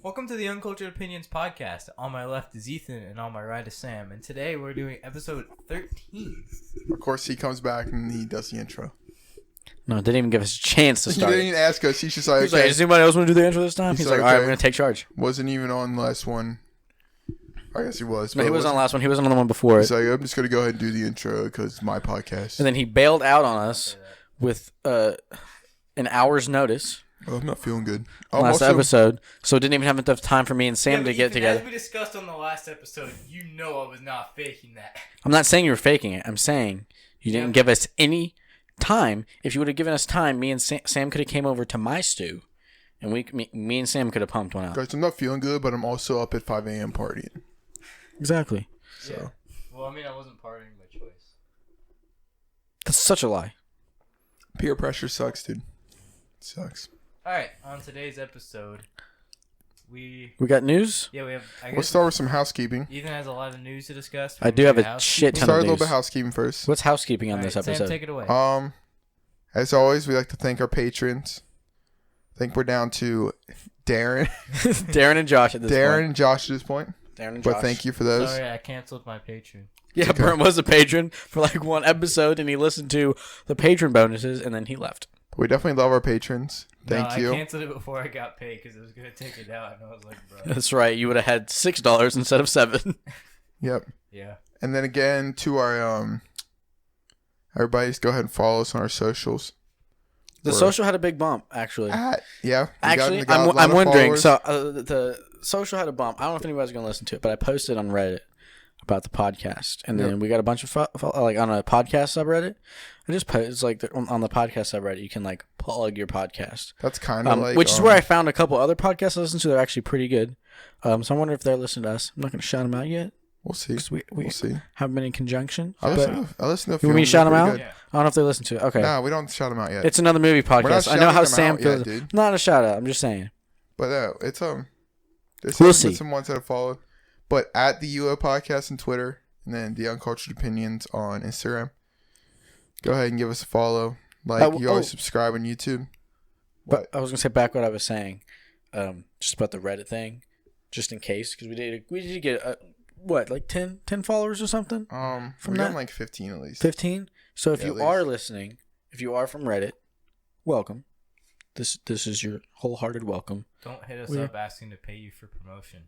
Welcome to the Uncultured Opinions podcast. On my left is Ethan and on my right is Sam. And today we're doing episode 13. Of course, he comes back and he does the intro. No, didn't even give us a chance to start. He didn't even ask us. He's just like, He's like, does anybody else want to do the intro this time? He's like, all right, okay. we're going to take charge. Wasn't even on the last one. I guess he was. No, he was on the last one. He was on the one before He's it. like, I'm just going to go ahead and do the intro because it's my podcast. And then he bailed out on us with an hour's notice. Oh, I'm not feeling good. Last episode. So it didn't even have enough time for me and Sam to get together. As we discussed on the last episode, you know I was not faking that. I'm not saying you were faking it. I'm saying you didn't give us any time. If you would have given us time, me and Sam could have came over to my stew. And me and Sam could have pumped one out. Guys, I'm not feeling good, but I'm also up at 5 a.m. partying. Exactly. So. Yeah. Well, I mean, I wasn't partying by choice. That's such a lie. Peer pressure sucks, dude. It sucks. All right, on today's episode, we got news? Yeah, we have. We'll start with some housekeeping. Ethan has a lot of news to discuss. I do have a shit We'll ton start of a news. little bit of housekeeping first. What's housekeeping on All this right, episode? Sam, take it away. As always, we like to thank our patrons. I think we're down to Darren. Darren and Josh at this point. Darren and Josh at this point. Darren and Josh. But thank you for those. Sorry, I canceled my Patreon. Yeah, okay. Brent was a patron for like one episode, and he listened to the patron bonuses, and then he left. We definitely love our patrons. Thank you. I canceled it before I got paid because it was going to take it out. And I was like, bro. That's right. You would have had $6 instead of $7. Yep. Yeah. And then again to our everybody, just go ahead and follow us on our socials. The social had a big bump, actually. Yeah. Actually, we got a lot I'm of wondering. followers. So the social had a bump. I don't know if anybody's going to listen to it, but I posted on Reddit about the podcast, and then we got a bunch of like on a podcast subreddit. I just put it's like on the podcast subreddit you can like plug your podcast. That's kind of like which is where I found a couple other podcasts I listen to that are actually pretty good. So I wonder if they're listening to us. I'm not going to shout them out yet. We'll see. We'll see. Haven't been in conjunction. I listen to a few. You want me to shout them out? Yeah. I don't know if they listen to it. Okay. No, we don't shout them out yet. It's another movie podcast. I know how Sam feels. dude. Not a shout out. I'm just saying. But it's there's We'll see. some ones that have followed. But at the UO podcast on Twitter, and then the Uncultured Opinions on Instagram. Go ahead and give us a follow. You always subscribe on YouTube. But I was gonna say back what I was saying, just about the Reddit thing, just in case, because we did get like 10 followers or something. We got like 15 at least. 15. So if Yeah, you are listening, if you are from Reddit, welcome. This is your wholehearted welcome. Don't hit us up asking to pay you for promotion.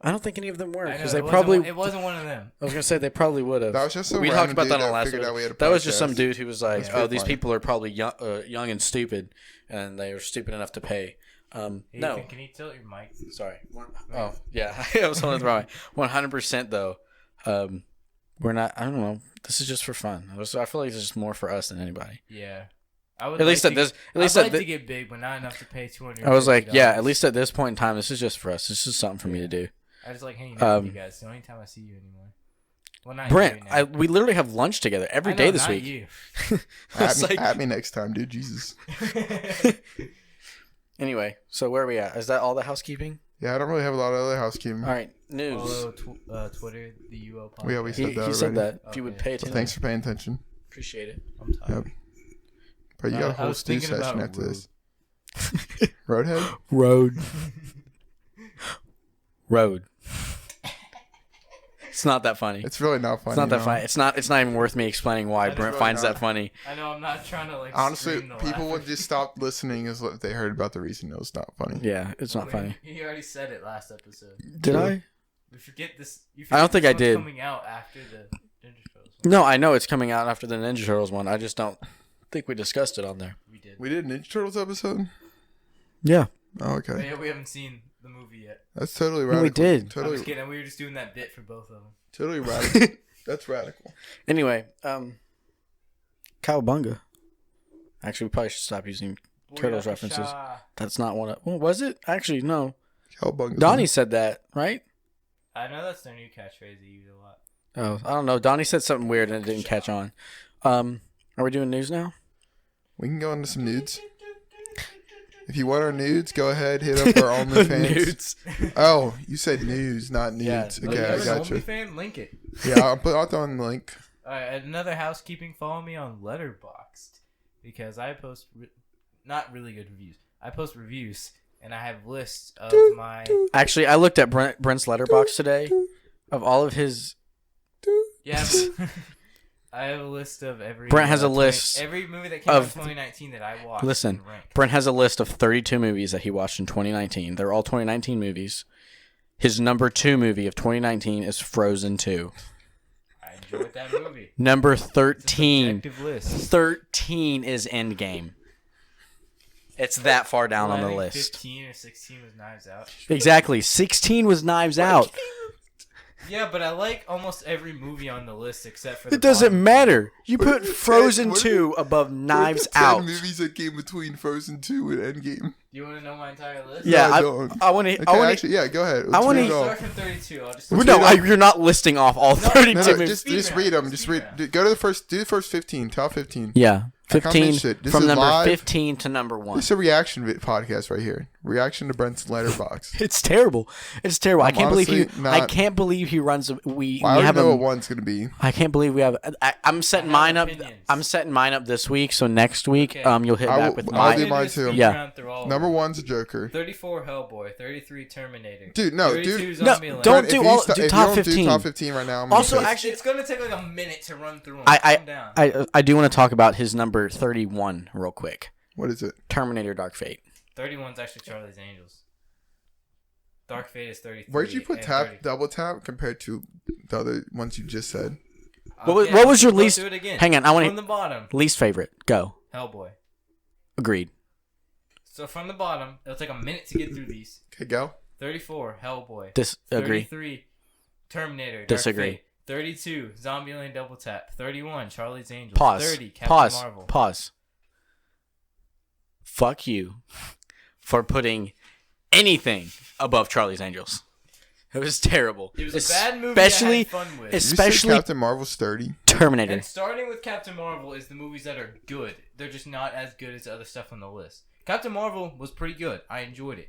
I don't think any of them were because it wasn't one of them. I was gonna say they probably would have. That was just some we talked about that on the last one. That was just some podcast. dude who was like, That's these funny. people are probably young and stupid, and they were stupid enough to pay. No. Can you tilt your mic? Sorry. Oh, yeah. I was holding it the wrong way. 100% though. We're not, I don't know. This is just for fun. I feel like it's just more for us than anybody. Yeah. I'd like to get big, but not enough to pay $200. I was like, yeah, at least at this point in time, this is just for us. This is something for me to do. I just like hanging out with you guys. It's the only time I see you anymore. Well, not Brent, you now. we literally have lunch together every day this week. You. At me next time, dude. Jesus. Anyway, so where are we at? Is that all the housekeeping? Yeah, I don't really have a lot of other housekeeping. All right, news. Follow Twitter, the UO podcast. Yeah, we said that He said already. that. If you would pay attention. So thanks for paying attention. Appreciate it. I'm tired. Yep. But you got a whole stew session after this. Roadhead? Road. It's not that funny. It's really not funny. It's not that funny. It's not even worth me explaining why Brent really finds not. that funny. I know, I'm not trying to Honestly, scream the people laugh. would just stop listening as if they heard about the reason it was not funny. Yeah, it's not funny. You already said it last episode. Did I? We forget this. I don't think I did. Coming out after the Ninja Turtles. No, I know it's coming out after the Ninja Turtles one. I just don't think we discussed it on there. We did. We did Ninja Turtles episode? Yeah. Oh, But okay. yeah, we haven't seen the movie yet. That's totally No, radical. we did. I'm Totally, just kidding. We were just doing that bit for both of them. totally radical. That's radical. Anyway, Cowabunga. Actually, we probably should stop using Turtles references. That's not one of... Well, was it? Actually, no. Cowabunga. Donnie said that, right? I know that's their new catchphrase they use a lot. Oh, I don't know. Donnie said something weird and it didn't catch on. Are we doing news now? We can go into some nudes. If you want our nudes, go ahead, hit up our OnlyFans. Nudes. Oh, you said news, not nudes. Yeah, okay, If you're I an got you. OnlyFan, link it. Yeah, I'll throw in the link. Alright, another housekeeping. Follow me on Letterboxd because I post not really good reviews. I post reviews and I have lists of my. Actually, I looked at Brent's letterbox today of all of his. Yeah, I have a list of every. Brent has a list. Every movie that came out in 2019 that I watched. Listen, Brent has a list of 32 movies that he watched in 2019. They're all 2019 movies. His number 2 movie of 2019 is Frozen 2. I enjoyed that movie. Number 13. 13 is Endgame. It's that far down on the list. 15 or 16 was Knives Out. Exactly. 16 was Knives Out. Yeah, but I like almost every movie on the list except for the It doesn't bottom matter. You put Frozen 2 above Knives Out. 10 movies that came between Frozen 2 and Endgame. You want to know my entire list? Yeah, No, I don't. I want to. Okay, actually, yeah, go ahead. I wanna- read it all. Start from 32. I'll just. You're not listing off all 32 No, movies. just read them. Just read. Go to the first. Do the first 15. Top 15. Yeah, I can't 15 finish it. This from is number live. 15 to number 1. This is a reaction podcast right here. Reaction to Brent's letterbox. It's terrible. It's terrible. I I'm can't believe he. honestly I not- can't believe he runs. We I have already know a. what one's gonna be. I can't believe we have. I'm setting mine up. opinions. I'm setting mine up this week. So next week, Okay. you'll hit I back will- with I'll mine. do mine too. Yeah. Number 1's a Joker. 34 Hellboy, 33 Terminator. Dude, no, 32 dude. No, Zombieland. don't If do you all. st- Do if top you don't 15. do top 15 right now. I'm Also, gonna actually, It's gonna take like a minute to run through them. I Calm down. I do want to talk about his number 31 real quick. what is it? Terminator: Dark Fate. 31's actually Charlie's Angels. Dark Fate is 33. Where'd you put and tap 30. double tap compared to the other ones you just said? What was your let's least? do it again. Hang on, I want From the bottom, least favorite. Go. Hellboy. Agreed. So from the bottom, it'll take a minute to get through these. Okay, go. 34, Hellboy. Agree. 33, Terminator. Dark Disagree. Fate. 32, Zombieland Double Tap. 31, Charlie's Angels. Pause. 30, Captain Pause. Marvel. Pause. Fuck you for putting anything above Charlie's Angels. It was terrible. It was a bad movie I had fun with. Did you say Especially Captain Marvel's 30. Terminator. And starting with Captain Marvel is the movies that are good. They're just not as good as the other stuff on the list. Captain Marvel was pretty good. I enjoyed it.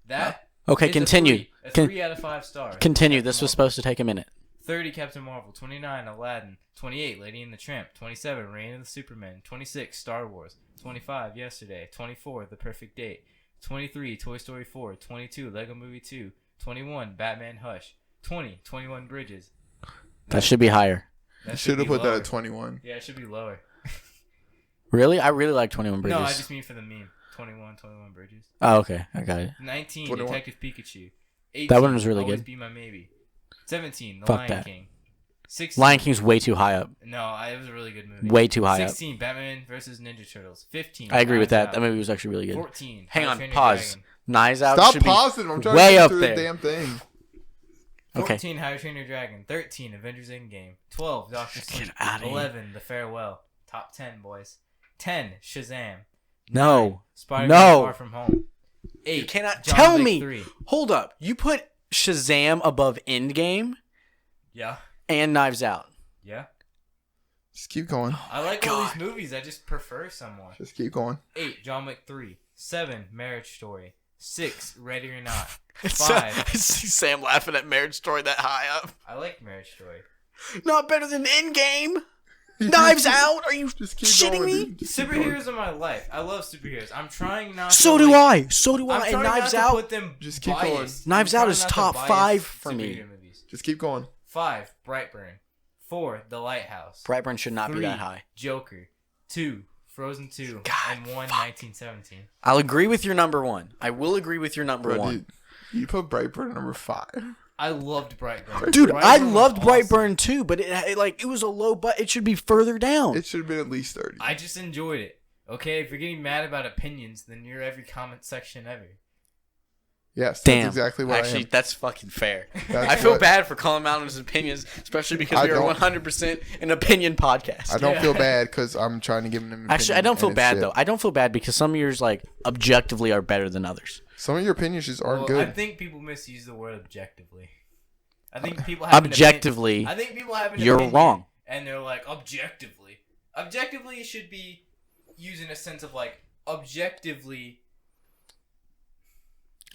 That Okay, is continue. A 3 out of 5 stars. Continue. Captain This was Marvel. supposed to take a minute. 30, Captain Marvel. 29, Aladdin. 28, Lady and the Tramp. 27, Reign of the Superman. 26, Star Wars. 25, Yesterday. 24, The Perfect Date. 23, Toy Story 4. 22, Lego Movie 2. 21, Batman Hush. 20, 21 Bridges. That should be higher. You That should have be put that lower. at 21. Yeah, it should be lower. Really? I really like 21 Bridges. No, I just mean for the meme. 21 Bridges. Oh, okay. I got it. 19, 21. Detective Pikachu. 18, That one was really Always good. Be My Maybe. 17, The Fuck Lion that. King. 16, Lion King's way too high up. No, it was a really good movie. Way too high up. 16, Batman vs. Ninja Turtles. 15, I agree with Knives that. Out. That movie was actually really good. 14, Hang How to on. Train Your Pause. Dragon. Knives Out Stop should be pausing. I'm trying way to get up through there. the damn thing. Okay. 14, How to Train Your Dragon. 13, Avengers Endgame. 12, Doctor Sleep. outta here. 11, The Farewell. Top 10, boys. 10, Shazam. No. 9, Spider-Man No. Far From Home. 8, You cannot John tell Wick me. 3. Hold up. You put Shazam above Endgame Yeah. and Knives Out. Yeah. Just keep going. I like all God. these movies. I just prefer some more. Just keep going. 8, John Wick 3. 7, Marriage Story. 6, Ready or Not. I 5, see Sam laughing at Marriage Story that high up. I like Marriage Story. Not better than Endgame. Knives Out? Are you Just keep shitting going, me? dude. Just keep going. Superheroes are my life. I love superheroes. I'm trying not So to, do like, I. So do I. I'm And trying Knives not to Out. put them Just keep biased. going. Knives I'm Out trying is not to top bias 5 for me. superhero movies. Just keep going. 5, Brightburn. 4, The Lighthouse. Brightburn should not 3, be that high. Joker. 2, Frozen 2. God, and 1, fuck. 1917. I'll agree with your number 1. I will agree with your number Bro, 1. dude, you put Brightburn at number 5. I loved Brightburn. Dude, I Brightburn was loved awesome. Brightburn too, but it was a low but it should be further down. It should have been at least 30. I just enjoyed it. Okay, if you're getting mad about opinions, then you're every comment section ever. Yes, Damn. that's exactly what Actually, I am. that's fucking fair. That's I feel what- bad for calling him out on his opinions, especially because I we are don't. 100% an opinion podcast. I don't Yeah. feel bad because I'm trying to give them an Actually, I don't feel opinion, and bad it's though. shit. I don't feel bad because some of yours like objectively are better than others. Some of your opinions just aren't Well, I good. think people misuse the word objectively. I think people have Objectively, I think people have an you're opinion, wrong. and they're like objectively. Objectively should be used in a sense of like objectively.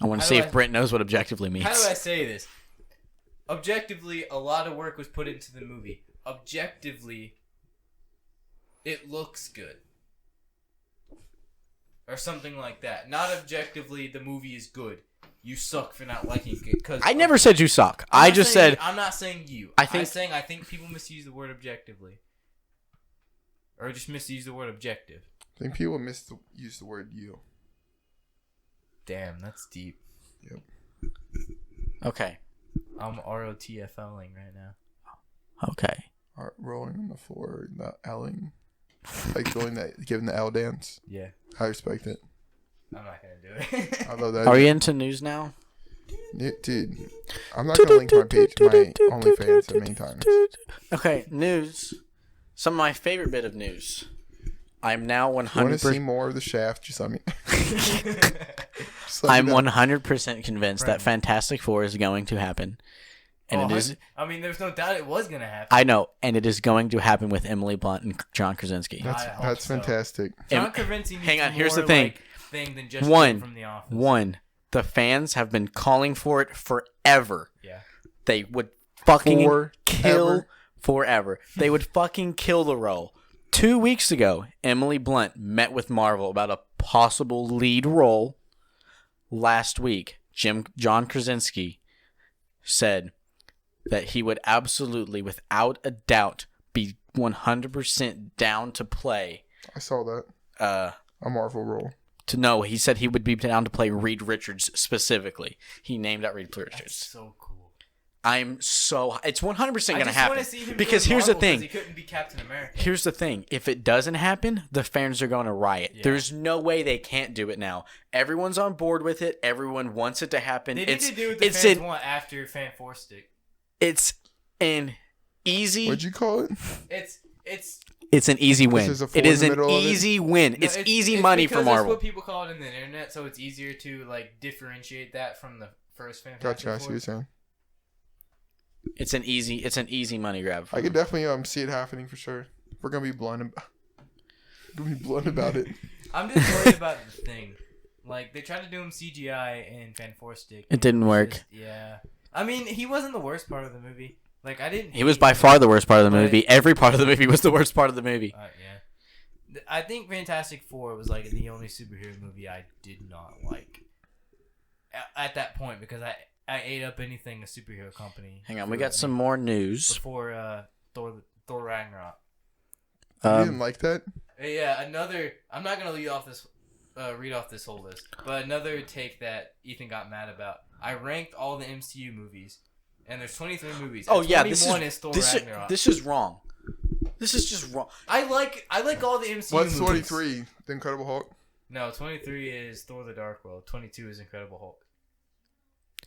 I want to How see do if I- Brent knows what objectively means. How do I say this? Objectively, a lot of work was put into the movie. Objectively, it looks good. or something like that. Not objectively, the movie is good. You suck for not liking it. Cause I never said you suck. I just said... I'm not saying you. I think people misuse the word objectively. Or just misuse the word objective. I think people use the word you. Damn, that's deep. Yep. Okay. I'm ROTFLing right now. Okay. Rolling on the floor, not L'ing. Like giving the L dance. Yeah. I respect it. I'm not gonna do it. I love that. Are you into news now? Yeah, dude, I'm not gonna link my page to my OnlyFans that many times. Okay, news. Some of my favorite bit of news. I'm now 100%. Want to see more of the Shaft? Just let me. I'm 100% convinced that Fantastic Four is going to happen. And it is. I mean, there's no doubt it was gonna happen. I know, and it is going to happen with Emily Blunt and John Krasinski. That's fantastic. John Krasinski needs hang on, here's more, the thing. Thing than just from The Office. One, the fans have been calling for it forever. Yeah. They would fucking kill forever. They would fucking kill the role. 2 weeks ago, Emily Blunt met with Marvel about a possible lead role. Last week, John Krasinski said that he would absolutely, without a doubt, be 100% down to play. I saw that. A Marvel role. He said he would be down to play Reed Richards specifically. He named out Reed Richards. That's so cool. It's 100% going to happen. I just want to see him because here's the thing. He couldn't be Captain America. Here's the thing. If it doesn't happen, the fans are going to riot. Yeah. There's no way they can't do it now. Everyone's on board with it. Everyone wants it to happen. They need to do what the fans want after Fan Four Stick. It's an easy... What'd you call it? It's an easy win. It is an easy win. No, it's easy money for Marvel. That's what people call it in the internet, so it's easier to differentiate that from the first Fantastic Four. Gotcha, I see what you're saying. It's an easy money grab. I could definitely see it happening for sure. We're gonna be blunt about it. I'm just worried about the thing. They tried to do him CGI in Fan Four Stick. It didn't work. Yeah. I mean, he wasn't the worst part of the movie. He was by far the worst part of the movie. Every part of the movie was the worst part of the movie. Yeah. I think Fantastic Four was the only superhero movie I did not like at that point because I ate up anything a superhero company. Hang on, we got some more news before Thor Ragnarok. You didn't like that? Yeah, another. I'm not gonna read off this whole list, but another take that Ethan got mad about. I ranked all the MCU movies, and there's 23 movies. Oh yeah, is Thor Ragnarok. This is wrong. This is just wrong. I like all the MCU. What's movies. 23? The Incredible Hulk. No, 23 is Thor: The Dark World. 22 is Incredible Hulk.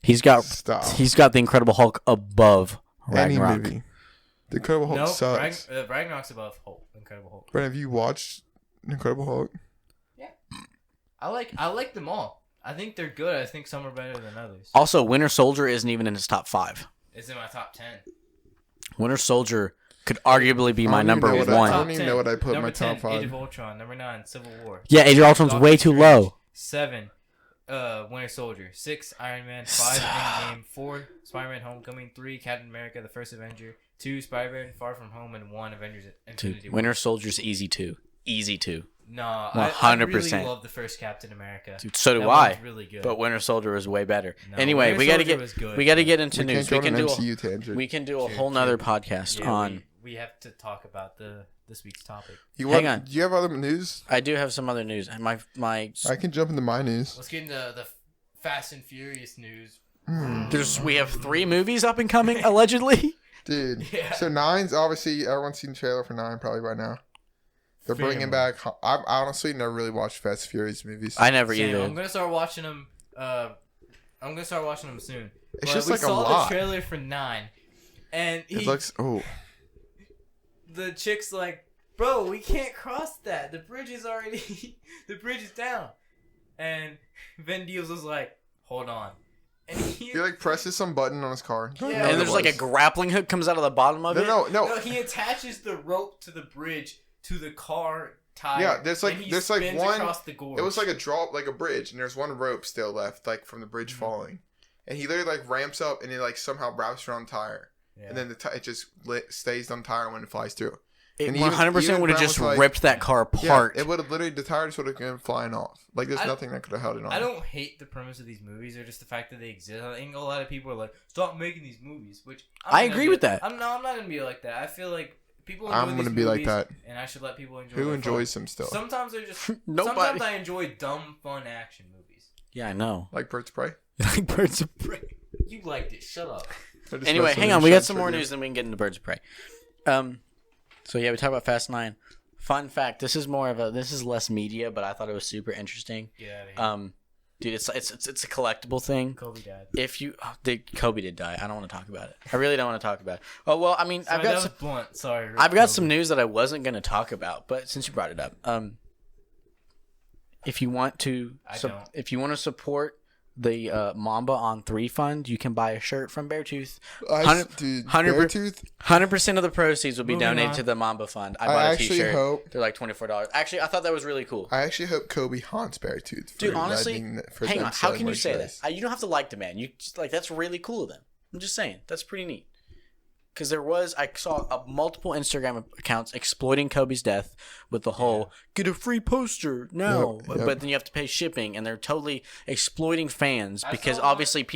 He's got the Incredible Hulk above Ragnarok. Any movie. The Incredible Hulk sucks. Ragnarok's above Incredible Hulk. But have you watched Incredible Hulk? Yeah, I like them all. I think they're good. I think some are better than others. Also, Winter Soldier isn't even in his top 5. It's in my top 10. Winter Soldier could arguably be my number 1. I don't even know what I put in my top 5. Age of Ultron. Number 9, Civil War. Yeah, Age of Ultron's way too low. 7, Winter Soldier. 6, Iron Man. 5, Endgame. 4, Spider-Man: Homecoming. 3, Captain America: The First Avenger. 2, Spider-Man: Far From Home, and 1, Avengers: Infinity War. Winter Soldier's easy too. No, 100%. I really love the first Captain America. Dude, so do I. Really good. But Winter Soldier is way better. No, anyway, we got to get into news. We can do a whole nother podcast on. We have to talk about this week's topic. Hang on. Do you have other news? I do have some other news. I can jump into my news. Let's get into the Fast and Furious news. We have 3 movies up and coming allegedly. Dude. Yeah. So 9's obviously everyone's seen the trailer for 9 probably by now. They're bringing back. I honestly never really watched Fast and Furious movies. I never either. I'm gonna start watching them. Soon. It's just we like a saw lot. The trailer for 9, and it looks. Oh. The chick's like, bro, we can't cross that. The bridge is already. The bridge is down, and Vin Diesel's like, hold on. And he presses some button on his car. Yeah. And there's a grappling hook comes out of the bottom of it. No. He attaches the rope to the bridge to the car tire. Yeah, there's one. It was like a bridge, and there's one rope still left, from the bridge falling. And he literally ramps up, and it somehow wraps around the tire, and then it just stays on the tire when it flies through. It And even 100% would have Brown just was like- ripped that car apart. Yeah, it would have literally, the tires would have gone flying off. Like, there's nothing that could have held it on. I don't hate the premise of these movies or just the fact that they exist. I think a lot of people are like, stop making these movies, which I agree with that. I'm not going to be like that. I feel like people enjoy I'm these going to be like movies, that. and I should let people enjoy Who their enjoys fun. them still? Sometimes they're just... Nobody. Sometimes I enjoy dumb, fun action movies. Yeah, I know. Like Birds of Prey? Like Birds of Prey. You liked it. Shut up. Anyway, hang on. We got some more news, and we can get into Birds of Prey. So yeah, we talk about Fast 9. Fun fact: this is less media, but I thought it was super interesting. Yeah. Dude, it's a collectible thing. Kobe died. Kobe did die. I don't want to talk about it. I really don't want to talk about it. Oh well, I mean, Sorry, that was blunt. Sorry. I've got some news that I wasn't going to talk about, but since you brought it up, if you want to, if you want to support the Mamba on 3 fund, you can buy a shirt from Beartooth. 100% of the proceeds will be donated to the Mamba fund. I bought a t-shirt. They're like $24. Actually, I thought that was really cool. I actually hope Kobe haunts Beartooth. Dude, honestly, hang on. How can you say that? You don't have to like the man. You just, like, that's really cool of them. I'm just saying. That's pretty neat. Because I saw multiple Instagram accounts exploiting Kobe's death with the whole get a free poster now, but then you have to pay shipping, and they're totally exploiting fans because obviously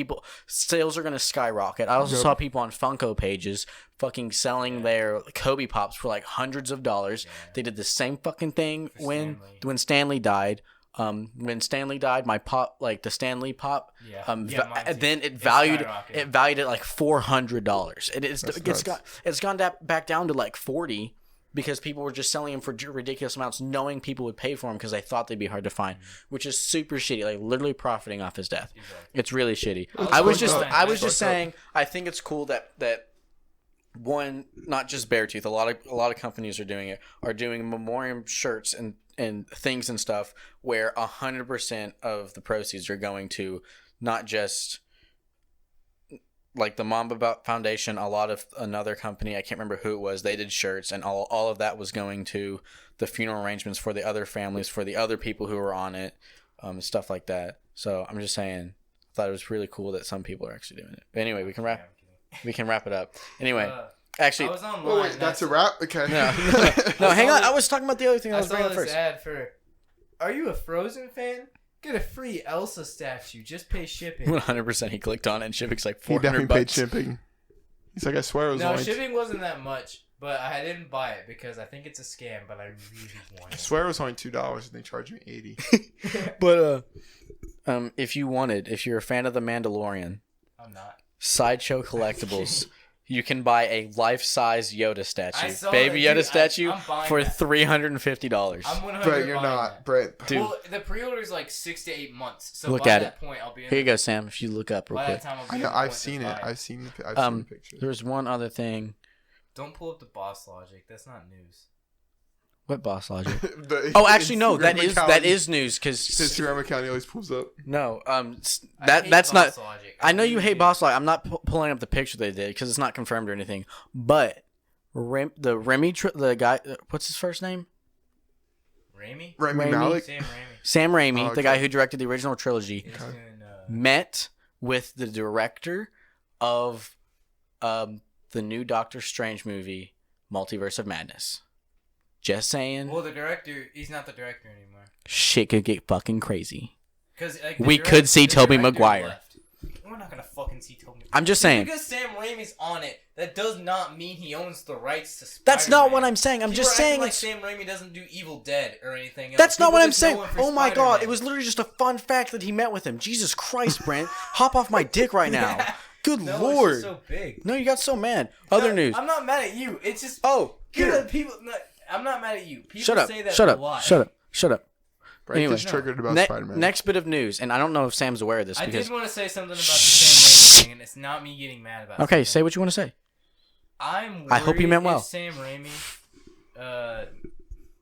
sales are going to skyrocket. I also saw people on Funko pages fucking selling their Kobe Pops for like hundreds of dollars. Yeah. They did the same fucking thing when Stanley died. When Stanley died, my pop, like the Stanley pop, then it valued at like $400. It's gone back down to like $40 because people were just selling them for ridiculous amounts, knowing people would pay for them because they thought they'd be hard to find, which is super shitty. Like literally profiting off his death. Exactly. It's really shitty. I was just saying, I think it's cool that one, not just Beartooth, a lot of companies are doing memoriam shirts and things and stuff where 100% of the proceeds are going to not just like the Mamba Foundation, a lot of another company, I can't remember who it was, they did shirts, and all of that was going to the funeral arrangements for the other families, for the other people who were on it, stuff like that. So I'm just saying, I thought it was really cool that some people are actually doing it. But anyway, we can wrap it up. Anyway. Actually, I was online. Oh wait, that's a wrap. Okay. No, hang on. I was talking about the other thing. I was bringing up first. Ad for. Are you a Frozen fan? Get a free Elsa statue. Just pay shipping. 100%. He clicked on it, and shipping's like $400. He definitely paid shipping. He's like, I swear it was. No, shipping wasn't that much, but I didn't buy it because I think it's a scam. But I really want it. I swear it was only $2, and they charged me $80. But if you're a fan of the Mandalorian, I'm not. Sideshow Collectibles. You can buy a life-size Yoda statue, baby that, Yoda statue, for that. $350. I'm 100% Brett, you're not. Brett. Dude. Well, the pre-order is like 6 to 8 months. So look by at that it. point, I'll be in. Here you go, Sam. If you look up real by quick. That time, I know. I've seen it. I've seen the picture. There's one other thing. Don't pull up the boss logic. That's not news. What boss logic? Actually, no. That is news because Instagram account always pulls up. No, that's not. Logic. I know you hate boss logic. I'm not pulling up the picture they did because it's not confirmed or anything. But the guy, what's his first name? Rami Malek. Sam Raimi, the guy who directed the original trilogy, met with the director of the new Doctor Strange movie, Multiverse of Madness. Just saying. Well, the director, he's not the director anymore. Shit could get fucking crazy. Like, we could see Tobey Maguire. Left. We're not going to fucking see Tobey Maguire. I'm just saying. Because Sam Raimi's on it, that does not mean he owns the rights to Spider-Man. That's not what I'm saying. I'm just saying. Like Sam Raimi doesn't do Evil Dead or anything else. That's not what I'm saying. Oh my God. It was literally just a fun fact that he met with him. Jesus Christ, Brent. Hop off my dick right now. Good Lord. It's just so big. No, you got so mad. Other news. I'm not mad at you. It's just. People. I'm not mad at you. People say that a lot. Shut up. Anyway, just triggered about Spider-Man. Next bit of news, and I don't know if Sam's aware of this. I did want to say something about the Sam Raimi thing, and it's not me getting mad about it. Okay, say what you want to say. I hope you meant well. If Sam Raimi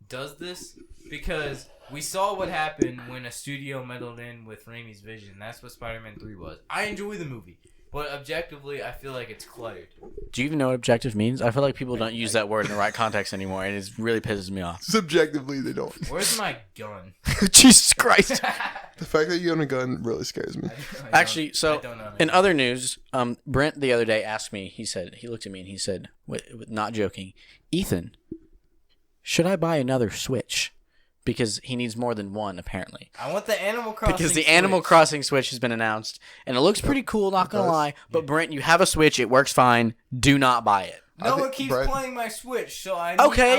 does this, because we saw what happened when a studio meddled in with Raimi's vision. That's what Spider-Man 3 was. I enjoy the movie. But objectively, I feel like it's cluttered. Do you even know what objective means? I feel like people don't use that word in the right context anymore, and it really pisses me off. Subjectively, they don't. Where's my gun? Jesus Christ. The fact that you own a gun really scares me. Actually, so in other news, Brent the other day asked me, he looked at me and he said, not joking, Ethan, should I buy another Switch? Because he needs more than one, apparently. I want the Animal Crossing Because the Switch. Animal Crossing Switch has been announced, and it looks pretty cool, not going to lie. But Brent, you have a Switch. It works fine. Do not buy it. No one keeps playing my Switch, so I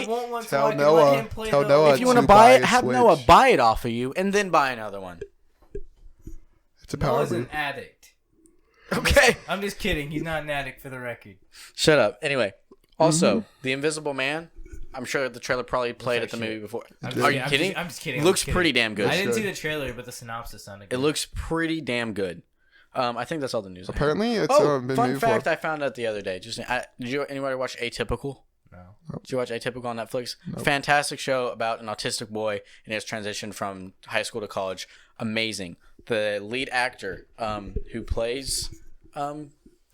want one so I can Noah, let him play tell the Noah If you want to buy it, have Noah buy it off of you, and then buy another one. It's a power Noah's move. an addict. Okay. I'm just kidding. He's not an addict, for the record. Shut up. Anyway, also, The Invisible Man. I'm sure the trailer probably played at the movie before. Are you kidding? I'm just kidding. It looks pretty damn good. I didn't see the trailer, but the synopsis sounded good. It looks pretty damn good. I think that's all the news. Apparently, it's been fun moved fact for. I found out the other day. Did anybody watch Atypical? No. Did you watch Atypical on Netflix? Nope. Fantastic show about an autistic boy and his transition from high school to college. Amazing. The lead actor who plays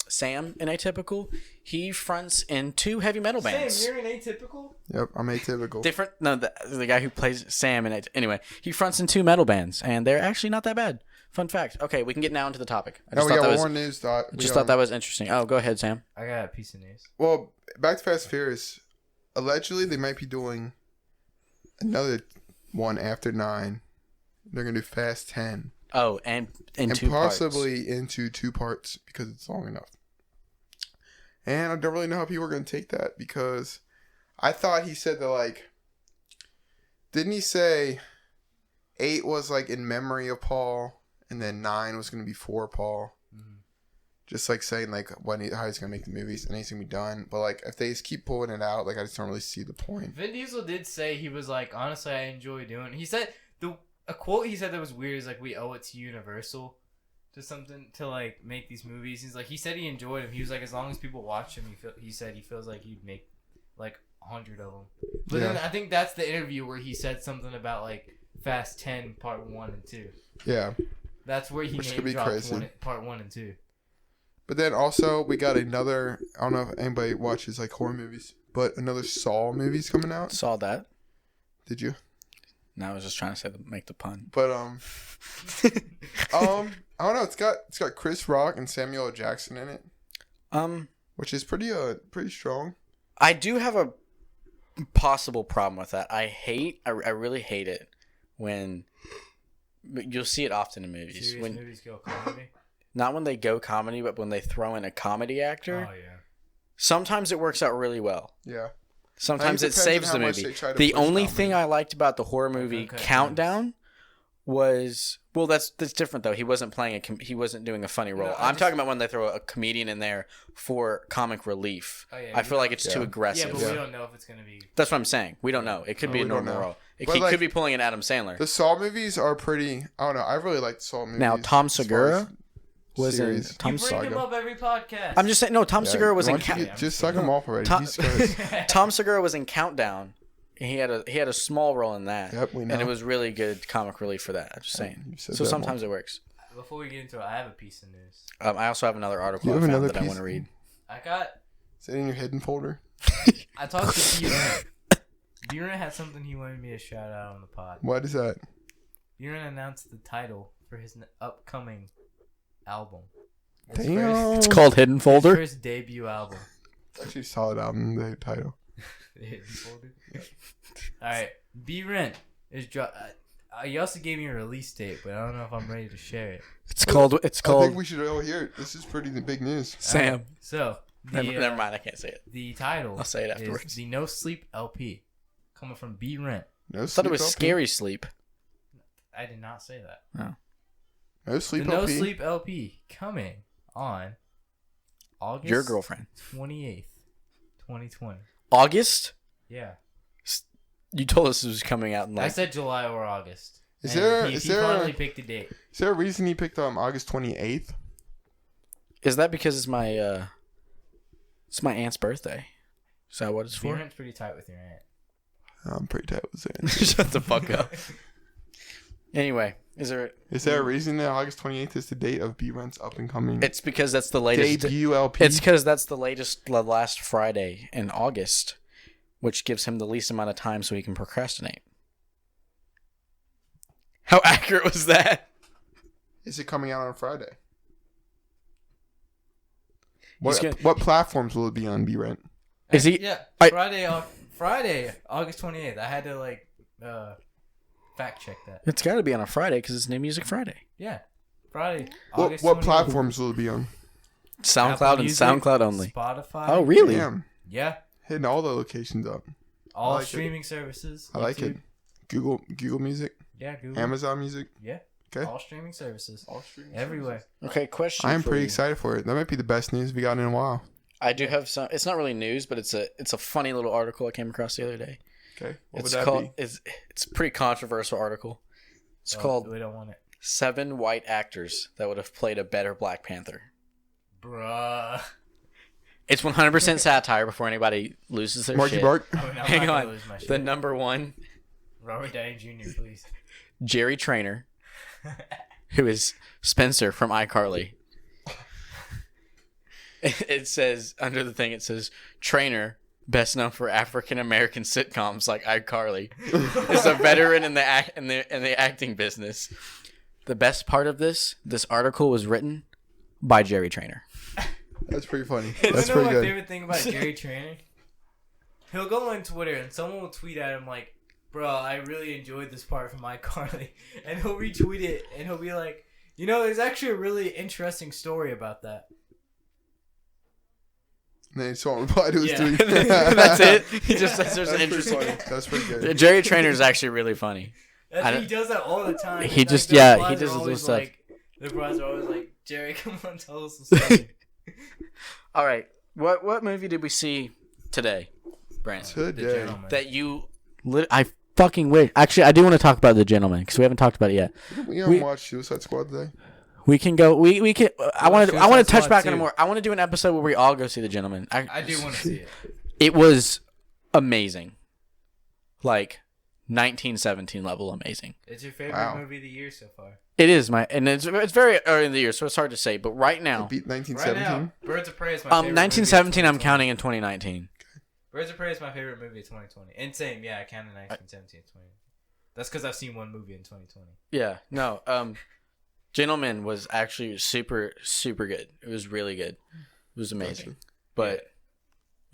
Sam in Atypical, he fronts in 2 heavy metal bands. Sam, you're an Atypical? Yep, I'm atypical. Different. No, the guy who plays Sam in it. Anyway, he fronts in 2 metal bands, and they're actually not that bad. Fun fact. Okay, we can get now into the topic. I just we thought got that one was. more news thought. Just thought that was interesting. Oh, go ahead, Sam. I got a piece of news. Well, back to Fast and Furious. Allegedly, they might be doing another one after 9. They're gonna do Fast 10. Oh, and in and 2 parts. possibly into 2 parts because it's long enough. And I don't really know how people are going to take that because I thought he said that, like, didn't he say 8 was, like, in memory of Paul and then 9 was going to be for Paul? Mm-hmm. Just, like, saying, like, how he's going to make the movies and he's going to be done. But, like, if they just keep pulling it out, like, I just don't really see the point. Vin Diesel did say he was like, honestly, I enjoy doing it. He said, a quote he said that was weird is, like, we owe it to Universal to something to like make these movies. He's like, he said he enjoyed them. He was like, as long as people watch him, he said he feels like he'd make like 100 of them. But then I think that's the interview where he said something about like Fast 10 Part 1 and 2. Yeah, that's where he name dropped Part 1 and 2. But then also we got another. I don't know if anybody watches like horror movies, but another Saw movie's coming out. Saw that. Did you? No, I was just trying to make the pun. But I don't know. It's got Chris Rock and Samuel L. Jackson in it. Which is pretty strong. I do have a possible problem with that. I really hate it when you'll see it often in movies. Serious when movies go comedy? Not when they go comedy, but when they throw in a comedy actor. Oh yeah. Sometimes it works out really well. Yeah. Sometimes it saves the movie. The only thing I liked about the horror movie Countdown was that's different though. He wasn't playing he wasn't doing a funny role. No, I'm talking about when they throw a comedian in there for comic relief. Oh, yeah, I feel like it's too aggressive. Yeah, but we don't know if it's gonna be. That's what I'm saying. We don't know. It could be a normal role. He could be pulling an Adam Sandler. The Saw movies are pretty. I don't know. I really like the Saw movies. Now Tom Segura was in Tom You bring him up every podcast. I'm just saying. No, Tom Segura was in. Just suck him off already. Tom Segura was in Countdown. He had a small role in that. Yep, we know. And it was really good comic relief for that. I'm just saying. So sometimes it works. Before we get into it, I have a piece of news. I also have another article I found that I want to read. Is it in your hidden folder? I talked to B-Run. B-Run had something he wanted me to shout out on the pod. What is that? B-Run announced the title for his upcoming album. Damn. It's called Hidden Folder. His first debut album. It's actually a solid album, the title. The Hidden Folder. Alright, B-Rent is he also gave me a release date, but I don't know if I'm ready to share it. It's called. I think we should all hear it. This is pretty big news. Sam. Right, so never mind. I can't say it. The title. I'll say it afterwards. Is the No Sleep LP, coming from B-Rent. I thought it was LP? Scary Sleep. I did not say that. No. No Sleep the LP. No Sleep LP coming on August. Your girlfriend. 28th, 2020. August? Yeah. You told us it was coming out in I said July or August. He finally picked a date. Is there a reason he picked August 28th? Is that because it's my aunt's birthday? Is that what it's for? Your pretty tight with your aunt. I'm pretty tight with it. Shut the fuck up. Anyway, is there a reason that August 28th is the date of B-Rent's up and coming? It's because that's the latest debut LP. It's because that's the last Friday in August, which gives him the least amount of time so he can procrastinate. How accurate was that? Is it coming out on Friday? What platforms will it be on B-Rent? Is he? Yeah, Friday Friday, August 28th. I had to fact check that. It's got to be on a Friday because it's New Music Friday. Yeah, Friday. What August 28th. platforms will it be on? SoundCloud Apple and Music, SoundCloud only. Spotify. Oh, really? Damn. Yeah. Hitting all the locations up. All I like streaming services. I like it. YouTube. Google Music. Yeah, Google. Amazon Music. Yeah. Okay. All streaming services. Everywhere. Okay, question. I am for pretty you. excited for it. That might be the best news we gotten in a while. I do have some. It's not really news, but it's a funny little article I came across the other day. Okay. What It's would that called. be? It's a pretty controversial article. It's called We don't want it. 7 White Actors That Would Have Played a Better Black Panther. Bruh. It's 100% satire before anybody loses their Marky shit. Bark. Oh, no, I'm Hang not gonna on. lose my shit. The number one, Robert Downey Jr., please. Jerry Trainer, who is Spencer from iCarly. It says, under the thing, it says, Trainer, best known for African American sitcoms like iCarly, is a veteran in the acting business. The best part of this article was written by Jerry Trainer. That's pretty funny. You That's know pretty my good. favorite thing about Jerry Trainer? He'll go on Twitter and someone will tweet at him like, bro, I really enjoyed this part from iCarly. And he'll retweet it and he'll be like, you know, there's actually a really interesting story about that. And then he just won't reply to his Yeah. tweet. That's it. He just says there's an That's pretty interesting. funny. That's pretty good. Jerry Trainer is actually really funny. He does that all the time. He It's just- the yeah, replies he are does his always little like, the replies are always like, Jerry, come on, tell us the story. All right, what movie did we see today, Brent? The Today. Gentleman. That you, I fucking wish. Actually, I do want to talk about The Gentleman because we haven't talked about it yet. We haven't watched Suicide Squad today. We can go. We can. I want to. I Suicide want to touch Squad back 2. on it more. I want to do an episode where we all go see The Gentleman. I do want to see it. It was amazing, like 1917 level amazing. It's your favorite Wow. movie of the year so far. It is and it's very early in the year, so it's hard to say. But right now, Beat Right 1917. now, Birds of Prey is my favorite movie of 1917, I'm 2020. counting in 2019. Birds of Prey is my favorite movie of 2020. And same, yeah, I counted 1917 and 20. That's because I've seen one movie in 2020. Yeah, no. Gentleman was actually super, super good. It was really good. It was amazing. Gotcha. But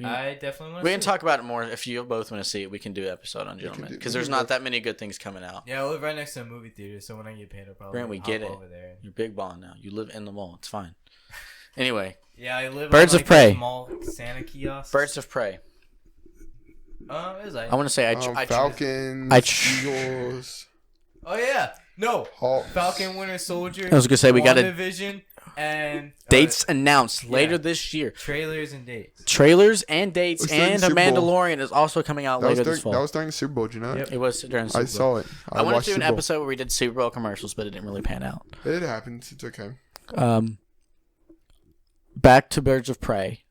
I definitely want to we see can talk about it more. If you both want to see it, we can do an episode on can Gentleman do- because we there's can not both- that many good things coming out. Yeah, I live right next to a movie theater, so when I get paid, I'll probably Grant, we hop get it. over there. You're big ball now. You live in the mall. It's fine. Anyway, Yeah, I live Birds on, of Prey. Small Santa kiosk. Birds of Prey. Is I? I want to say Falcons, Eagles, Oh yeah, no. Hawks. Falcon, Winter Soldier. I was gonna say we got a Vision and dates announced later yeah. this year. trailers and dates. Trailers and dates, It's during and the a Super Bowl. Mandalorian is also coming out That was, later during, this fall. that was during the Super Bowl, did you know? Yep. It was during the Super I Bowl. saw it. I want watched to do an Super Bowl. episode where we did Super Bowl commercials, but it didn't really pan out. It happens. It's okay. Back to Birds of Prey.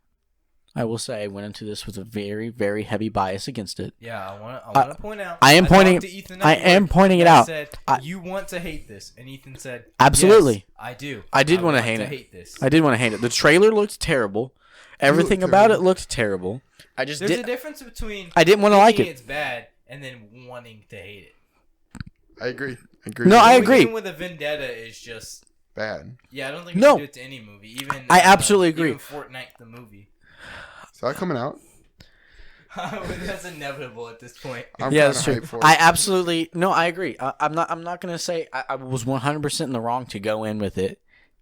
I will say I went into this with a very, very heavy bias against it. Yeah, I want to point out. I am talked pointing- to Ethan I at am work, pointing it and I out. Said, I- you want to hate this, and Ethan said, Absolutely. "Yes, I do. I did want to want hate it. this. I did want to hate it. The trailer looked terrible. Everything looked about terrible. it looked terrible. I just There's a did. difference between I didn't want to like thinking it. it's bad and then wanting to hate it. I agree. No, I Going agree. in with a vendetta is just Bad. yeah. I don't think you No. should do it to any movie. Even I absolutely agree. Even Fortnite the movie. Is that coming out? That's inevitable at this point. I'm Yeah, kinda that's true. hyped for it. I absolutely no. I agree. I'm not. I'm not gonna say I was 100% in the wrong to go in with it,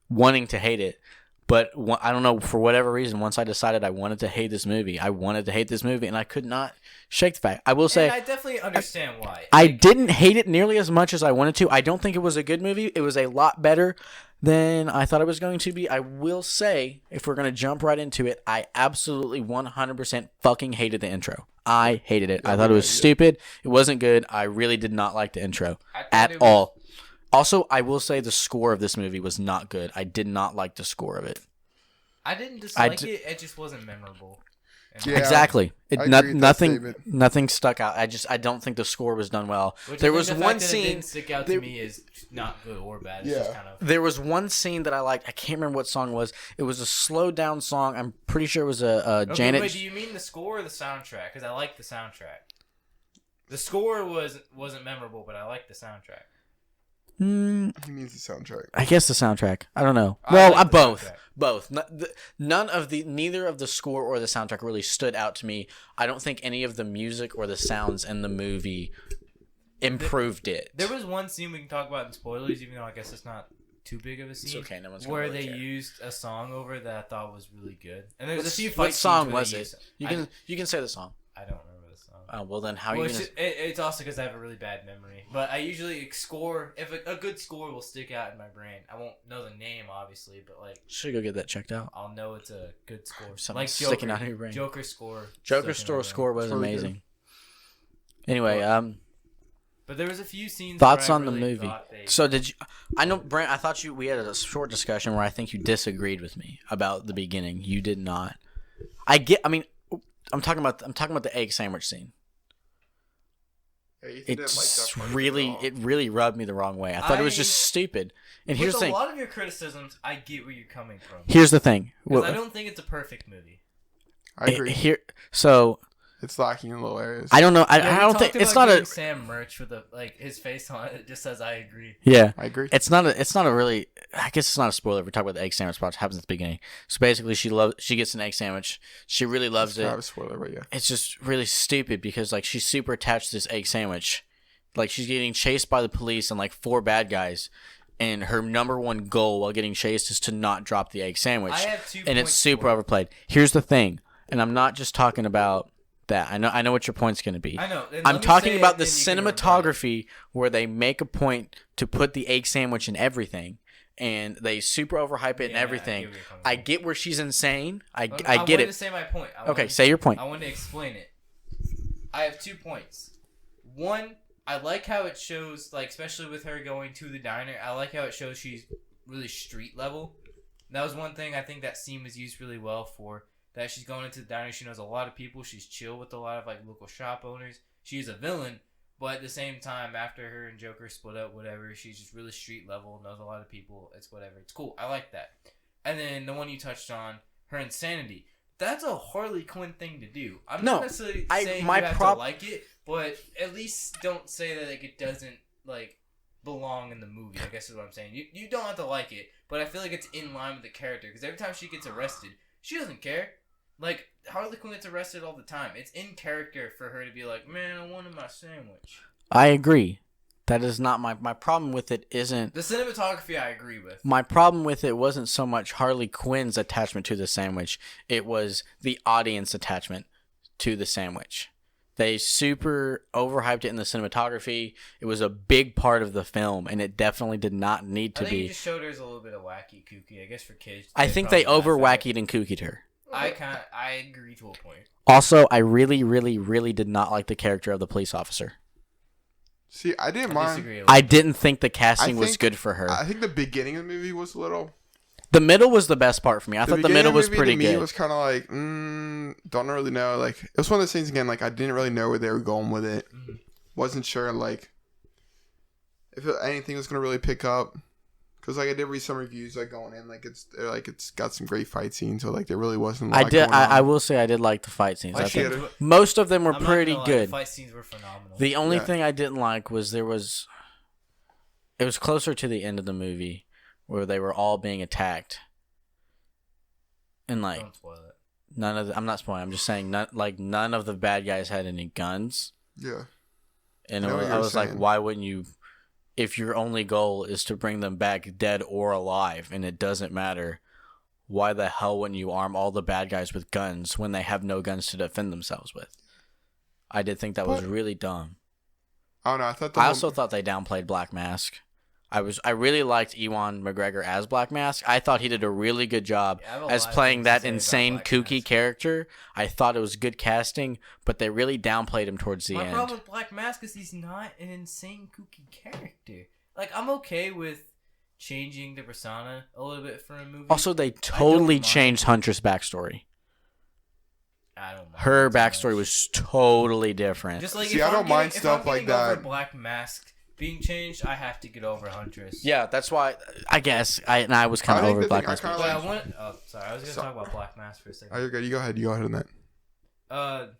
wanting to hate it. But I don't know, for whatever reason, once I decided I wanted to hate this movie, I wanted to hate this movie, and I could not shake the fact. I will say And I definitely understand why. I didn't hate it nearly as much as I wanted to. I don't think it was a good movie. It was a lot better than I thought it was going to be. I will say, if we're going to jump right into it, I absolutely 100% fucking hated the intro. I hated it. I thought it was stupid. It wasn't good. I really did not like the intro I thought at it was- all. Also, I will say the score of this movie was not good. I did not like the score of it. I didn't dislike it. It just wasn't memorable. And Yeah. Exactly. It, I agree with that statement. nothing stuck out. I don't think the score was done well. Which There I think was the one fact that it scene. didn't stick out to me is not good or bad. It's just Yeah. kind of There was one scene that I liked. I can't remember what song it was. It was a slowed down song. I'm pretty sure it was a okay, Janet. Wait, do you mean the score or the soundtrack? Because I like the soundtrack. The score wasn't memorable, but I like the soundtrack. He needs the soundtrack. I guess the soundtrack. I don't know. Both. Neither of the score or the soundtrack really stood out to me. I don't think any of the music or the sounds in the movie improved it. There was one scene we can talk about in spoilers, even though I guess it's not too big of a scene. It's okay. No one's gonna where really they care. used a song over that I thought was really good. And there's a few What fight song scenes where was they it? used You can say the song. I don't remember the song. Oh well, then how are Well, you gonna? it's also because I have a really bad memory. But I usually score if a good score will stick out in my brain. I won't know the name obviously, but like Should go get that checked out. I'll know it's a good score. Something Like sticking out of your brain. Joker score. Joker's sticking out of my score was It's really amazing. Anyway, But there was a few scenes. thoughts where I on the really movie. thought they- So did you? I know, Brent. I thought we had a short discussion where I think you disagreed with me about the beginning. You did not. I mean, I'm talking about the egg sandwich scene. Yeah, Ethan didn't like that part It really rubbed me the wrong way. I thought it was just stupid. And here's the With thing. a lot of your criticisms, I get where you're coming from. Here's the thing. Because I don't think it's a perfect movie. I agree. So It's lacking in little areas. I don't know. I Yeah, don't we think talked it's about not getting a. Sam merch with his face on it. It just says "I agree." Yeah, I agree. it's not a really. I guess it's not a spoiler if we talk about the egg sandwich spot. It happens at the beginning. So basically, she gets an egg sandwich. She really loves It's kind it. of a spoiler, but yeah. It's just really stupid because like she's super attached to this egg sandwich. Like she's getting chased by the police and like 4 bad guys, and her number one goal while getting chased is to not drop the egg sandwich. I have 2 And it's points super for it. overplayed. Here's the thing, and I'm not just talking about that. I know what your point's going to be. I know. And I'm let me talking say about it, the then you can rebut it. cinematography where they make a point to put the egg sandwich in everything, and they super overhype it and Yeah, everything. I get where you're coming I from. get where she's insane. I get wanted it. to say my point. Okay, say your point. I want to explain it. I have 2 points. One, I like how it shows, like, especially with her going to the diner, I like how it shows she's really street level. That was one thing I think that scene was used really well for. That she's going into the diner, she knows a lot of people, she's chill with a lot of, like, local shop owners. She's a villain, but at the same time, after her and Joker split up, whatever, she's just really street level, knows a lot of people, it's whatever. It's cool. I like that. And then the one you touched on, her insanity. That's a Harley Quinn thing to do. I'm not necessarily saying you have to like it, but at least don't say that like it doesn't like belong in the movie. I guess is what I'm saying. You don't have to like it, but I feel like it's in line with the character because every time she gets arrested, she doesn't care. Like Harley Quinn gets arrested all the time. It's in character for her to be like, "Man, I wanted my sandwich." I agree. That is not my problem with it. Isn't The cinematography I agree with. my problem with it wasn't so much Harley Quinn's attachment to the sandwich. It was the audience attachment to the sandwich. They super overhyped it in the cinematography. It was a big part of the film, and it definitely did not need to I think be. you just showed her as a little bit of wacky, kooky. I guess for kids. I think they probably over laugh at wackied and kookied her. it. I agree to a point. Also, I really, really, really did not like the character of the police officer. See, I didn't I mind. disagree a little I bit. didn't think the casting was think- good for her. I think the beginning of the movie was a little. The middle was the best part for me. I thought the beginning middle of was movie pretty to me good. was kind of like, don't really know. Like, it was one of those things again. Like, I didn't really know where they were going with it. Mm-hmm. Wasn't sure like if anything was gonna really pick up. Cause like I did read some reviews like going in it's got some great fight scenes, so like there really wasn't. A lot going on. I will say I did like the fight scenes. I I think did. most of them were I'm not pretty gonna lie, good. The fight scenes were phenomenal. The only Yeah. thing I didn't like was it was closer to the end of the movie where they were all being attacked. And like Don't spoil it. I'm not spoiling. I'm just saying none of the bad guys had any guns. Yeah. And I know what I you're was like, saying. why wouldn't you, if your only goal is to bring them back dead or alive and it doesn't matter, why the hell wouldn't you arm all the bad guys with guns when they have no guns to defend themselves with? I did think that was really dumb. I don't know. I thought I also thought they downplayed Black Mask. I really liked Ewan McGregor as Black Mask. I thought he did a really good job Yeah, I have a as lot of playing things that to say about insane, Black kooky Mask. character. I thought it was good casting, but they really downplayed him towards the My end. problem with Black Mask is he's not an insane kooky character. Like I'm okay with changing the persona a little bit for a movie. Also, they don't totally mind. changed Huntress' backstory. I don't mind Her it too backstory much. was totally different. Just like See, if I I'm don't getting- mind if stuff I'm like getting over that. Black Mask being changed, I have to get over Huntress. Yeah, that's why I guess I was kind I of think over the Black thing I Mask. kinda But I like- want. Oh, sorry. I was gonna So- talk about Black Mask for a second. Oh, you're good. You go ahead. You go ahead on that.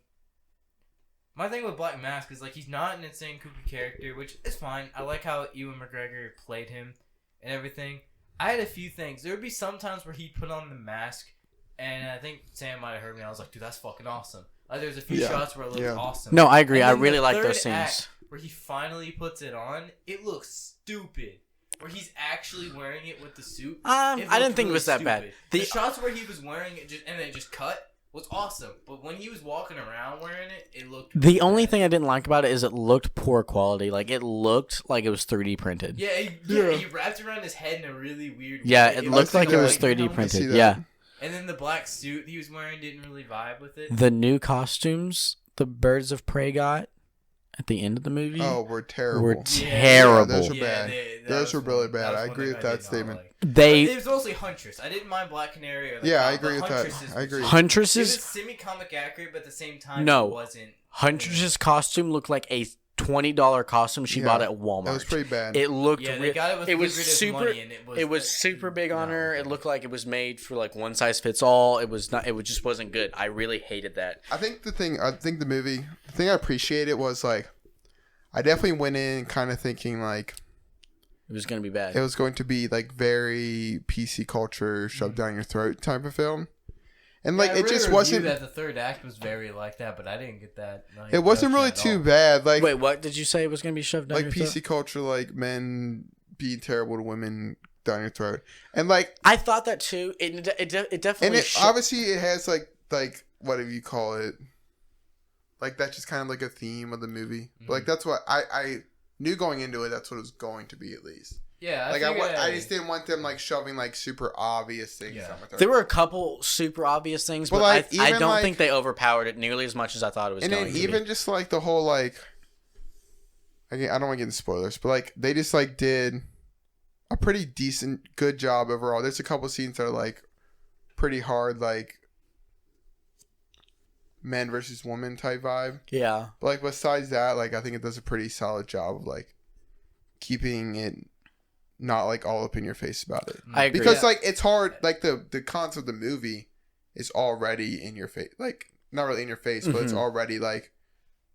My thing with Black Mask is, like, he's not an insane kooky character, which is fine. I like how Ewan McGregor played him and everything. I had a few things. There would be some times where he'd put on the mask, and I think Sam might have heard me. I was like, dude, that's fucking awesome. Like, there's a few shots where it looks awesome. No, I agree. I And really the like third those scenes. act, where he finally puts it on, it looks stupid. Where he's actually wearing it with the suit. I didn't think it was that bad. The shots where he was wearing it and then just cut was awesome. But when he was walking around wearing it, it looked The really only bad. thing I didn't like about it is it looked poor quality. Like, it looked like it was 3D printed. Yeah, he wrapped around his head in a really weird way. Yeah, it looked like it was that. 3D see printed. that. Yeah. And then the black suit he was wearing didn't really vibe with it. The new costumes the Birds of Prey got at the end of the movie We're terrible. were terrible. Yeah, those were bad. Those were really bad. I agree with that statement. It was mostly Huntress. I didn't mind Black Canary. Or I agree with that. I agree. Huntress It was is semi-comic accurate, but at the same time, No. it wasn't. Huntress's costume looked like a $20 costume she bought at Walmart. That was pretty bad. It looked. Yeah, they got it with it was lucrative super. money, and It was super big on her. It looked like it was made for like one size fits all. It was not. It just wasn't good. I really hated that. I think the thing I appreciated was like, I definitely went in kind of thinking like It was gonna be bad. it was going to be like very PC culture shoved down your throat type of film, and like it just wasn't. That the third act was very like that, but I didn't get that. It wasn't really too bad. Like Wait, what did you say it was gonna be shoved down like your PC throat? culture, like men being terrible to women down your throat, and like I thought that too. It definitely. and it obviously it has like whatever you call it, like that's just kind of like a theme of the movie. But like that's what I knew going into it. That's what it was going to be at least. Yeah, I just didn't want them like shoving like super obvious things down my throat. There were a couple super obvious things, but like, I even, don't like- think they overpowered it nearly as much as I thought it was and going then to even be. just like the whole like, again, I don't want to get into spoilers, but like they just like did a pretty decent, good job overall. There's a couple scenes that are like pretty hard, like men versus woman type vibe. Yeah. But like besides that, like I think it does a pretty solid job of like keeping it not like all up in your face about it. I agree. Because like it's hard, like the concept of the movie is already in your face, like not really in your face, but it's already like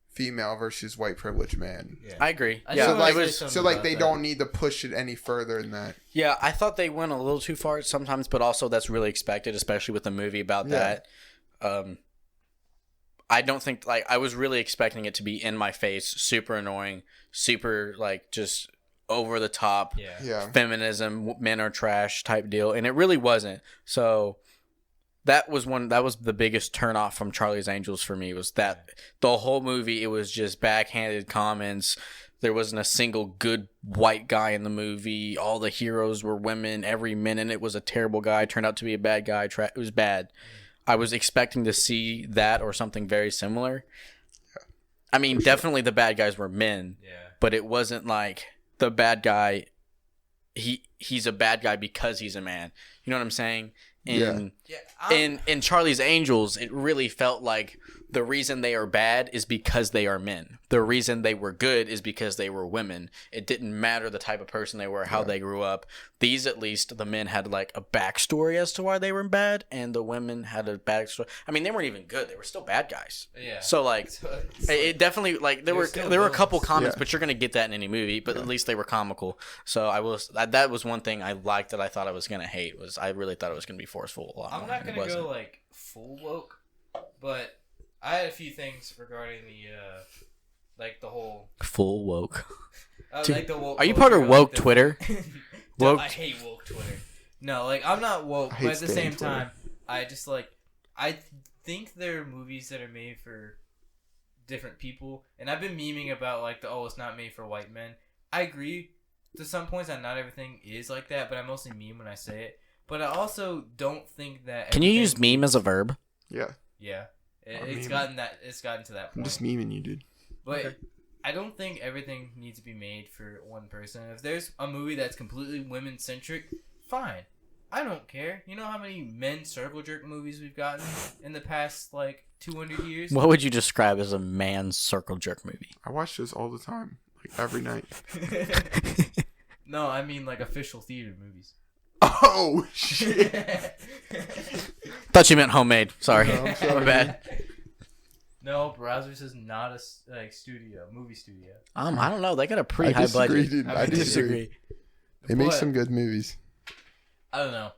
female versus white privileged man. Yeah. I agree. I Yeah, just So wanna like, say something so like about they that. don't need to push it any further than that. yeah. I thought they went a little too far sometimes, but also that's really expected, especially with a movie about that. I don't think like I was really expecting it to be in my face, super annoying, super like just over the top. Yeah. Feminism, men are trash type deal, and it really wasn't. So that was the biggest turnoff from Charlie's Angels for me, was that the whole movie it was just backhanded comments. There wasn't a single good white guy in the movie. All the heroes were women. Every minute it was a terrible guy, turned out to be a bad guy. It was bad. I was expecting to see that or something very similar. I mean, definitely the bad guys were men, but it wasn't like the bad guy, he's a bad guy because he's a man. You know what I'm saying? In Charlie's Angels, it really felt like the reason they are bad is because they are men. The reason they were good is because they were women. It didn't matter the type of person they were, how they grew up. These, at least, the men had like a backstory as to why they were bad, and the women had a backstory. I mean, they weren't even good. They were still bad guys. Yeah. So like, it definitely like there were a couple comments, Yeah. but you're gonna get that in any movie. But at least they were comical. So that was one thing I liked that I thought I was gonna hate, was I really thought it was gonna be forceful a lot. I'm not gonna go like full woke, but I had a few things regarding the whole full woke. Dude, like the woke. Are you part of culture, woke like the- Twitter? No, Woke- I hate woke Twitter. No, like I'm not woke, I hate but at the staying same Twitter. time, I just like I think there are movies that are made for different people, and I've been memeing about like it's not made for white men. I agree to some points that not everything is like that, but I mostly meme when I say it. But I also don't think that. Can you use everything- meme as a verb? Yeah. Yeah, I'm it's memeing. gotten to that I'm point. just memeing you, dude. But Okay. I don't think everything needs to be made for one person. If there's a movie that's completely women centric, fine. I don't care. You know how many men circle jerk movies we've gotten in the past like 200 years? What would you describe as a man's circle jerk movie? I watch this all the time, like every night. No, I mean like official theater movies. Oh shit! Thought you meant homemade. Sorry, No, I'm sorry. my bad. No, Brazzers is not a movie studio. I don't know. They got a pretty I high disagree, budget. dude. I disagree. They make some good movies. I don't know.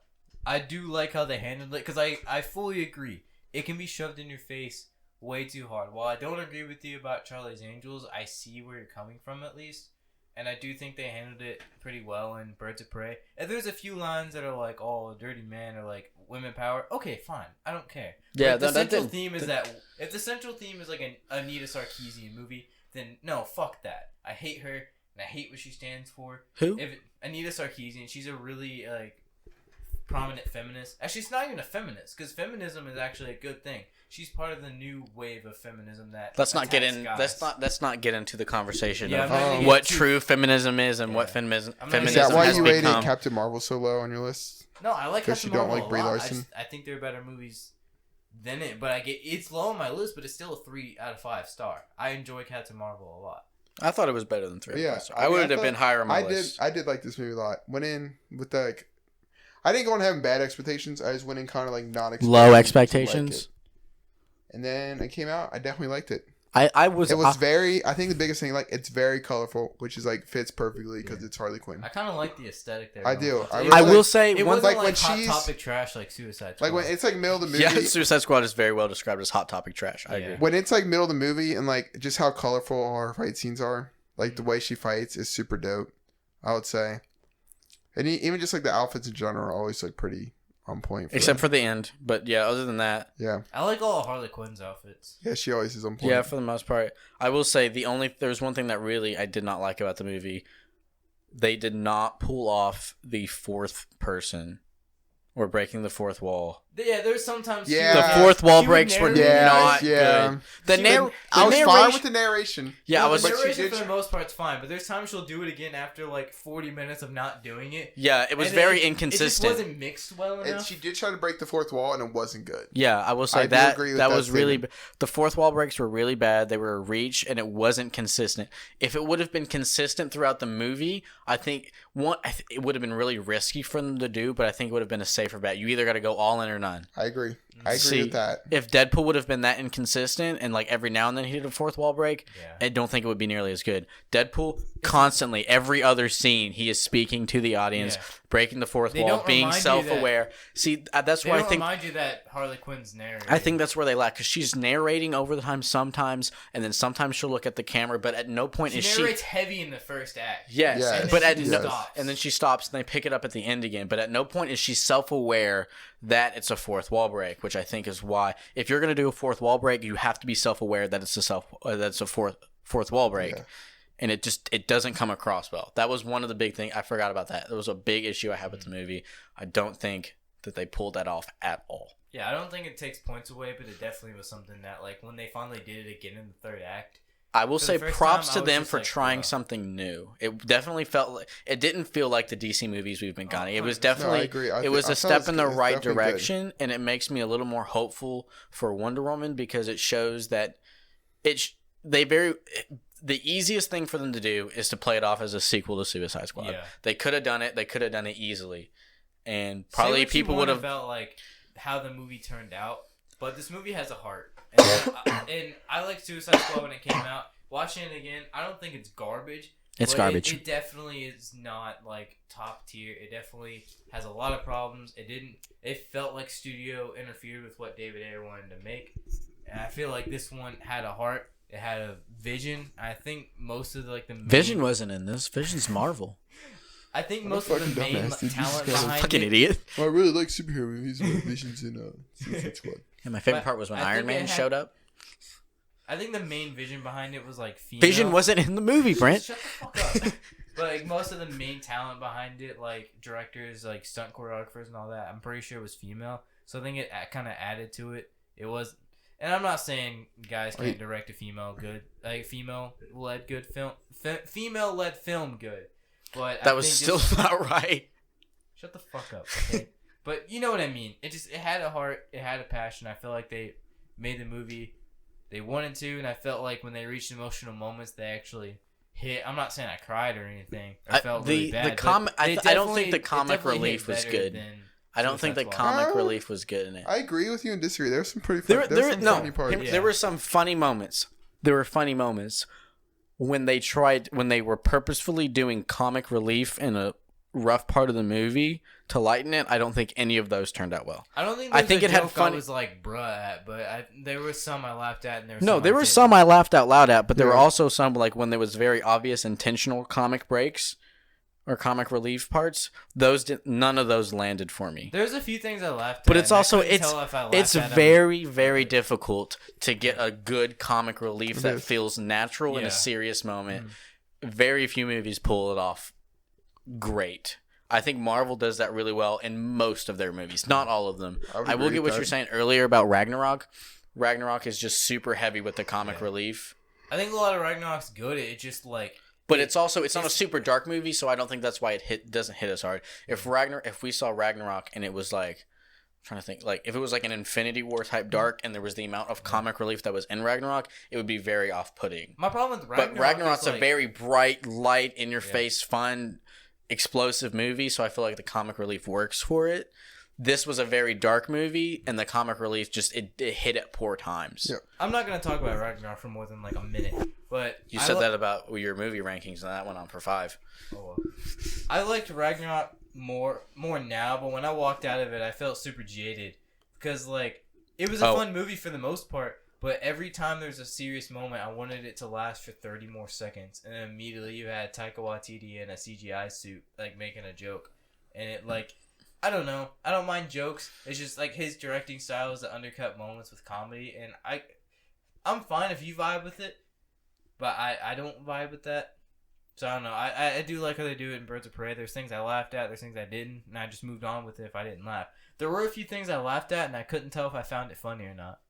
I do like how they handled it because I fully agree. It can be shoved in your face way too hard. While I don't agree with you about Charlie's Angels, I see where you're coming from at least. And I do think they handled it pretty well in Birds of Prey. And there's a few lines that are like, oh, dirty man, or like women power. Okay, fine. I don't care. Yeah, like, the central theme is that if the central theme is like an Anita Sarkeesian movie, then no, fuck that. I hate her and I hate what she stands for. Who? Anita Sarkeesian, she's a really like prominent feminist. Actually, it's not even a feminist because feminism is actually a good thing. She's part of the new wave of feminism that let's not get into the conversation of what true feminism is and what feminism is that why you rated Captain Marvel so low on your list? No, I like Captain Marvel. Because you don't like Brie Larson. I think there are better movies than it, but it's low on my list, but it's still a 3 out of 5 star. I enjoy Captain Marvel a lot. I thought it was better than 3 out of 5 stars. I would have been higher on my list. I did like this movie a lot. Went in with like, I didn't go in having bad expectations. I just went in kind of like not low expectations. And then I came out. I definitely liked it. It was very. I think the biggest thing, like, it's very colorful, which is like fits perfectly because it's Harley Quinn. I kind of like the aesthetic there. I do. I will say it wasn't like when Hot Topic trash like Suicide Squad. Like when it's like middle of the movie. Yeah, Suicide Squad is very well described as Hot Topic trash. I agree. When it's like middle of the movie and like just how colorful her fight scenes are, like the way she fights is super dope. I would say, and even just like the outfits in general are always like pretty on point. Except for the end, but yeah, other than that, yeah, I like all of Harley Quinn's outfits. Yeah, she always is on point. Yeah, for the most part. I will say there's one thing that really I did not like about the movie. They did not pull off the fourth person or breaking the fourth wall. Yeah, there's sometimes the fourth wall breaks were not good. I was fine with the narration. Yeah, the narration for the most part's fine, but there's times she'll do it again after like 40 minutes of not doing it. Yeah, it was very inconsistent. It just wasn't mixed well enough. And she did try to break the fourth wall, and it wasn't good. Yeah, I will say that was really the fourth wall breaks were really bad. They were a reach, and it wasn't consistent. If it would have been consistent throughout the movie, I think it would have been really risky for them to do, but I think it would have been a safer bet. You either got to go all in or none. I agree. I agree with that. If Deadpool would have been that inconsistent and like every now and then he did a fourth wall break, I don't think it would be nearly as good. Deadpool constantly, every other scene, he is speaking to the audience, breaking the fourth wall, being self-aware. See, that's where I think. Remind you that Harley Quinn's narrating. I think that's where they lack because she's narrating over the time sometimes, and then sometimes she'll look at the camera, but at no point is she. She narrates heavy in the first act. Yes. But and then she stops and they pick it up at the end again. But at no point is she self-aware that it's a fourth wall break, which I think is why if you're gonna do a fourth wall break, you have to be self-aware that it's a fourth wall break. Yeah. And it doesn't come across well. That was one of the big things. I forgot about that. That was a big issue I had with the movie. I don't think that they pulled that off at all. Yeah, I don't think it takes points away, but it definitely was something that, like, when they finally did it again in the third act. I will say props to them for trying something new. It definitely felt like it didn't feel like the DC movies we've been getting. It was definitely it was a step in the right direction, and it makes me a little more hopeful for Wonder Woman because it shows that the easiest thing for them to do is to play it off as a sequel to Suicide Squad. Yeah. They could have done it. They could have done it easily, and probably people would have felt like how the movie turned out. But this movie has a heart, and I like Suicide Squad when it came out. Watching it again, I don't think it's garbage. It's garbage. It definitely is not like top tier. It definitely has a lot of problems. It felt like studio interfered with what David Ayer wanted to make, and I feel like this one had a heart. It had a vision. I think most of the Vision wasn't in this. Vision's Marvel. I think most of the main talent behind fucking idiot. Well, I really like superhero movies. Vision's in Suicide Squad. Yeah, my favorite part was when Iron Man showed up. I think the main vision behind it was like female. Vision wasn't in the movie, Brent. Shut the fuck up. But like most of the main talent behind it, like directors, like stunt choreographers and all that, I'm pretty sure it was female. So I think it kind of added to it. It was, and I'm not saying guys can't direct a female-led good film, female-led film good. But that was still not right. Shut the fuck up, okay? But you know what I mean. It had a heart. It had a passion. I feel like they made the movie they wanted to, and I felt like when they reached emotional moments, they actually hit. I'm not saying I cried or anything. I felt really bad. I don't think the comic relief was good. I don't think the Suicide Squad. comic relief was good in it. I agree with you and disagree. There's some pretty fun, funny parts. Yeah. There were some funny moments. There were funny moments when they were purposefully doing comic relief in a rough part of the movie to lighten it. I don't think any of those turned out well. I don't think. I think it had funny. I was like, bruh, at, but there were some I laughed at, and There were some I laughed out loud at, but there were also some like when there was very obvious intentional comic breaks or comic relief parts. None of those landed for me. There's a few things I laughed at. But it's also it's very difficult to get a good comic relief that is. feels natural in Yeah. a serious moment. Very few movies pull it off great. I think Marvel does that really well in most of their movies. Not all of them. would I will agree get with what that. you're saying earlier about Ragnarok. Ragnarok is just super heavy with the comic relief. I think a lot of Ragnarok's good. It just like. But it's not a super dark movie, so I don't think that's why it doesn't hit us hard. If we saw Ragnarok and it was like, I'm trying to think, like if it was like an Infinity War type dark and there was the amount of comic relief that was in Ragnarok, it would be very off-putting. My problem with Ragnarok. But Ragnarok's is, like, a very bright, light, in your face, fun, explosive movie, so I feel like the comic relief works for it. This was a very dark movie, and the comic relief just it hit at poor times. Yep. I'm not gonna talk about Ragnarok for more than like a minute, but You said that about your movie rankings, and that went on for 5. Oh, well. I liked Ragnarok more now, but when I walked out of it, I felt super jaded because like it was a fun movie for the most part, but every time there's a serious moment, I wanted it to last for 30 more seconds, and then immediately you had Taika Waititi in a CGI suit like making a joke, and it like. I don't know. I don't mind jokes. It's just like his directing style is to undercut moments with comedy, and I'm fine if you vibe with it, but I don't vibe with that. So I don't know. I do like how they do it in Birds of Prey. There's things I laughed at. There's things I didn't, and I just moved on with it if I didn't laugh. There were a few things I laughed at, and I couldn't tell if I found it funny or not.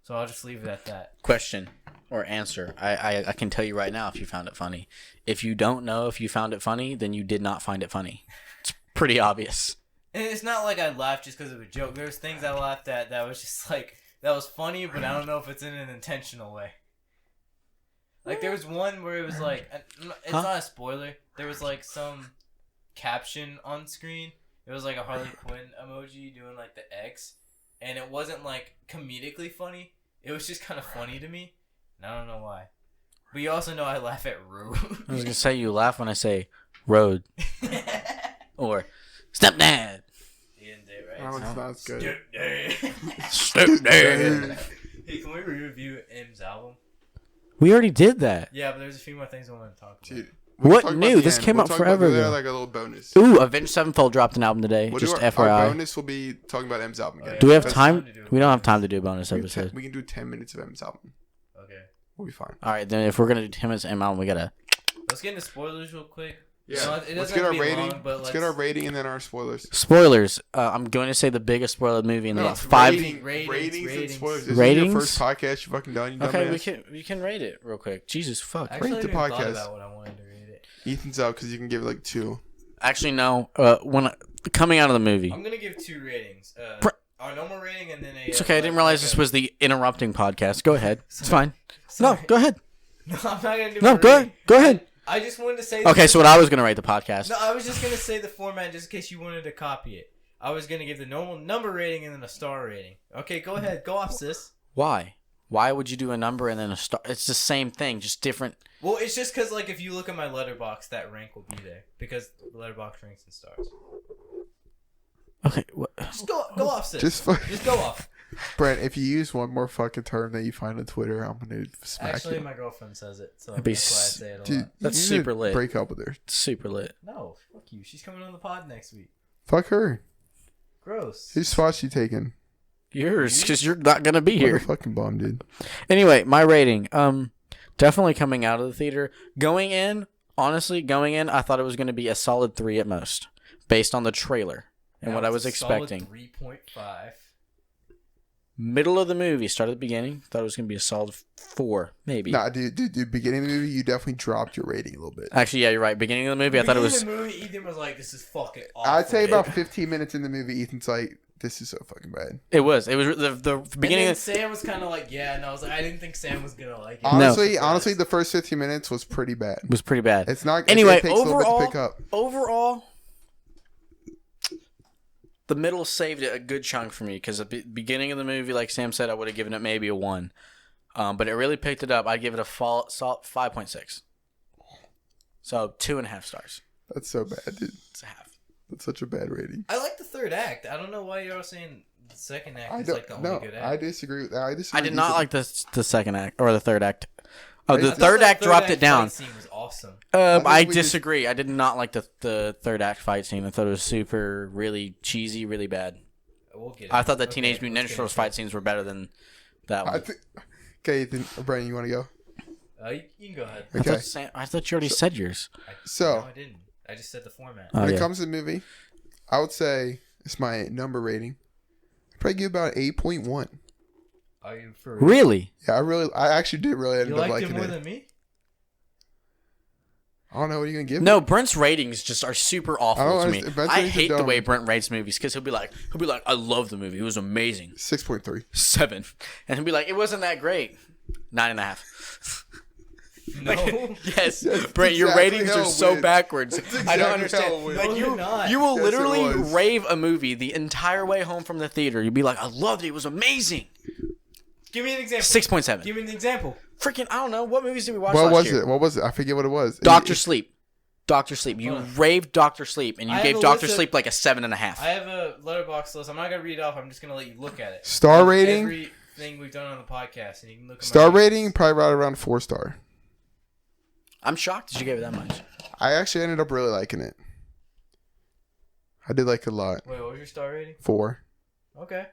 So I'll just leave it at that. Question or answer. I can tell you right now if you found it funny. If you don't know if you found it funny, then you did not find it funny. It's pretty obvious. And it's not like I laughed just because of a joke. There's things I laughed at that was just like, that was funny, but I don't know if it's in an intentional way. Like, there was one where it was like, it's not a spoiler. There was like some caption on screen. It was like a Harley Quinn emoji doing like the X. And it wasn't like comedically funny. It was just kind of funny to me. And I don't know why. But you also know I laugh at Rude. I was going to say you laugh when I say road or stepdad. Oh, it's not as good. Stepdad. Hey, can we review M's album? We already did that. Yeah, but there's a few more things I want to talk about. Dude, What new? This came out forever ago. Like a little bonus. Ooh, Avenged Sevenfold dropped an album today. We'll just do our FYI. bonus will be talking about M's album again. Do we have That's- time? We don't have time to do a bonus episode. We can do 10 minutes of M's album. Okay. We'll be fine. All right, then if we're gonna do 10 minutes M album, we gotta. Let's get into spoilers real quick. Yeah. So it Let's doesn't get have our to be rating. long, but Let's get our rating and then our spoilers. Spoilers. I'm going to say the biggest spoiler movie in the it's 5. Ratings. and spoilers. This Ratings? is your first podcast you fucking done. You Okay, dumbass. we can rate it real quick. Jesus fuck. Actually, Rate the I haven't podcast. thought about what I wanted to rate it. Ethan's out because you can give it like 2. Actually, no. Coming out of the movie. I'm gonna give 2 ratings. Our normal rating and then a. It's okay. I didn't realize this was the interrupting podcast. Go ahead. It's fine. No, go ahead. No, I'm not gonna do. No, my go rating. ahead. Go ahead. I just wanted to say. Okay, so what I was gonna rate the podcast. No, I was just gonna say the format just in case you wanted to copy it. I was gonna give the normal number rating and then a star rating. Okay, go ahead. Go off, sis. Why? Why would you do a number and then a star? It's the same thing, just different. Well, it's just because like if you look at my letterbox, that rank will be there because the letterbox ranks in stars. Okay. Just go off, sis. Just go off. Brent, if you use one more fucking term that you find on Twitter, I'm gonna smack Actually, you. my girlfriend says it, so It'd that's be why I say it a Dude, lot. That's you need super to lit. Break up with her. Super lit. No, fuck you. She's coming on the pod next week. Fuck her. Gross. Whose spot she taking? Yours, because you're not gonna be What here. a fucking bum, dude. Anyway, my rating. Definitely coming out of the theater. Going in, I thought it was gonna be a solid 3 at most, based on the trailer and what I was expecting. 3.5. Middle of the movie, start at the beginning. Thought it was gonna be a solid 4, maybe. Nah, dude. Beginning of the movie, you definitely dropped your rating a little bit. Actually, yeah, you're right. Beginning of the movie, I thought it was. The movie, Ethan was like, "This is fucking awful." I'd say about 15 minutes in the movie, Ethan's like, "This is so fucking bad." It was the beginning. And then Sam was kind of like, "Yeah," and I was like, "I didn't think Sam was gonna like it." Honestly, the first 15 minutes was pretty bad. Was pretty bad. It's not. Anyway, it takes a little bit to pick up. Overall, the middle saved it a good chunk for me because at the beginning of the movie, like Sam said, I would have given it maybe a 1. But it really picked it up. I'd give it a 5.6. So 2.5 stars. That's so bad, dude. It's a half. That's such a bad rating. I like the third act. I don't know why you're all saying the second act is like the only good act. I disagree with that. I did not like the second act or the third act. Oh, the I third act dropped it down. Fight scene was awesome. I disagree. I did not like the third act fight scene. I thought it was super, really cheesy, really bad. We'll get I thought the Teenage Mutant Ninja Turtles fight scenes were better than that one. Okay, then, Brandon, you want to go? You can go ahead. Okay. I thought you already said yours. So no, I didn't. I just said the format. when it comes to the movie, I would say it's my number rating. I'd probably give about 8.1. Are you for Really? Yeah, I actually did really end You up liked liking it more it. than me? I don't know. What are you gonna give? No, me? Brent's ratings just are super awful to me. Brent's I ratings are hate the dumb. way Brent rates movies because he'll be like, I love the movie. It was amazing. 6.3. 7, and he'll be like, it wasn't that great. 9.5. No. Yes, That's Brent, your exactly ratings how are it so went. backwards. That's I don't exactly how understand. it went. Like No, you're not. you will Yes, it literally was. rave a movie the entire way home from the theater. You'd be like, I loved it. It was amazing. Give me an example. 6.7. Give me an example. Freaking, I don't know. What movies did we watch What last was year? it? What was it? I forget what it was. Doctor Sleep. Doctor Sleep. You Hold on. raved Doctor Sleep, and you I gave have a Doctor list of- Sleep like a 7.5. I have a letterbox list. I'm not gonna read it off. I'm just gonna let you look at it. Star rating? Everything we've done on the podcast, and you can look at my Star ratings. rating probably right around 4 star. I'm shocked that you gave it that much. I actually ended up really liking it. I did like it a lot. Wait, what was your star rating? 4. Okay.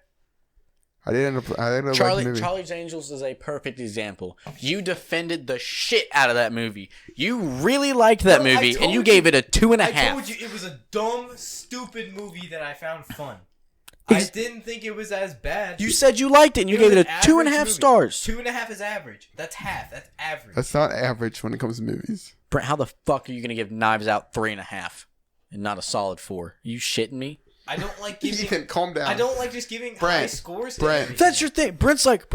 I ended up liking the movie. Charlie's Angels is a perfect example. You defended the shit out of that movie. You really liked that Well, I movie, and told you you- gave it a 2.5. I told you it was a dumb, stupid movie that I found fun. I didn't think it was as bad. You said you liked it, and you It gave was it an a 2.5 average movie. stars. 2.5 is average. That's half. That's average. That's not average when it comes to movies. Brent, how the fuck are you gonna give Knives Out 3.5 and not a solid 4? You shitting me? I don't like giving. Ethan, calm down. I don't like just giving high Brent, scores. To Brent. everything. That's your thing. Brent's like,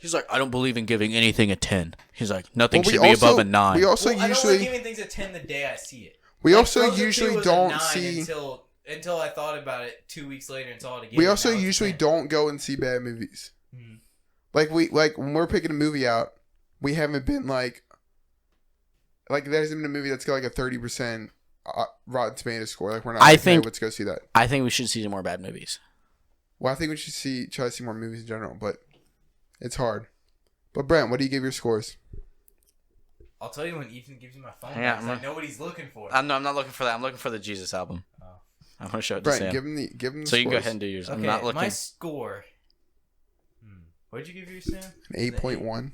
he's like, I don't believe in giving anything a 10. He's like, nothing Well, should be above a 9. We also Well, I don't usually like giving things a 10 the day I see it. we Like, also Frozen 2 usually was a don't 9 see. until I thought about it 2 weeks later and saw it again. We and also now it's a usually 10. don't go and see bad movies. Mhm. Like when we're picking a movie out, we haven't been like there hasn't been a movie that's got like a 30% Rotten Tomatoes score. Like we're not. I like, hey, think- let's go see that. I think we should see some more bad movies. Well, I think we should try to see more movies in general, but it's hard. But Brent, what do you give your scores? I'll tell you when Ethan gives you my phone. Yeah, Yeah, I know what he's looking for. I'm not looking for that. I'm looking for the Jesus album. Oh. I'm gonna show it to Brent, Sam. give him the So you can go scores. ahead and do yours. I'm Okay, not looking. my score. What did you give yours, Sam? An 8.1.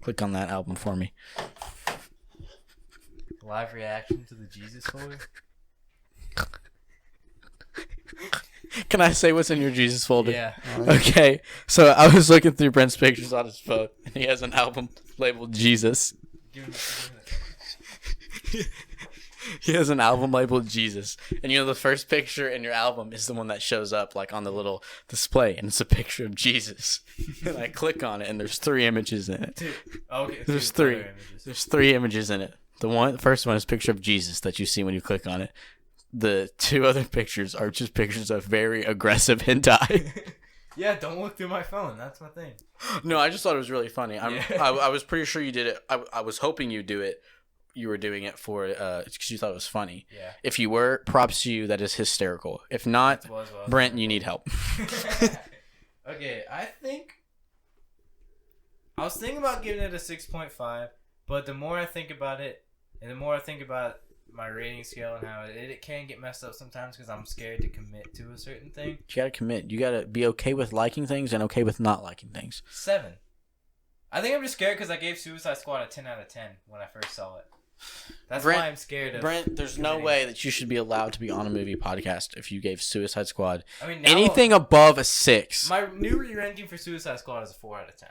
Click on that album for me. Live reaction to the Jesus folder. Can I say what's in your Jesus folder? Yeah. Okay, so I was looking through Brent's pictures on his phone, and he has an album labeled Jesus. Give him He has an album labeled Jesus, and you know the first picture in your album is the one that shows up like on the little display, and it's a picture of Jesus. And I click on it, and there's 3 images in it. two. Okay. There's two 3. other images. There's 3 images in it. The first one is a picture of Jesus that you see when you click on it. The 2 other pictures are just pictures of very aggressive hentai. Yeah, don't look through my phone. That's my thing. No, I just thought it was really funny. Yeah. I was pretty sure you did it. I was hoping you do it. You were doing it for because you thought it was funny. Yeah. If you were, props to you. That is hysterical. If not, Was Brent, you need help. Okay, I was thinking about giving it a 6.5, but the more I think about it, and the more I think about my rating scale and how it can get messed up sometimes because I'm scared to commit to a certain thing. You gotta commit. You gotta be okay with liking things and okay with not liking things. 7. I think I'm just scared because I gave Suicide Squad a 10 out of 10 when I first saw it. That's Brent- why I'm scared of. Brent, there's no committing. way that you should be allowed to be on a movie podcast if you gave Suicide Squad I mean, now, anything above a 6. My new ranking for Suicide Squad is a 4 out of 10.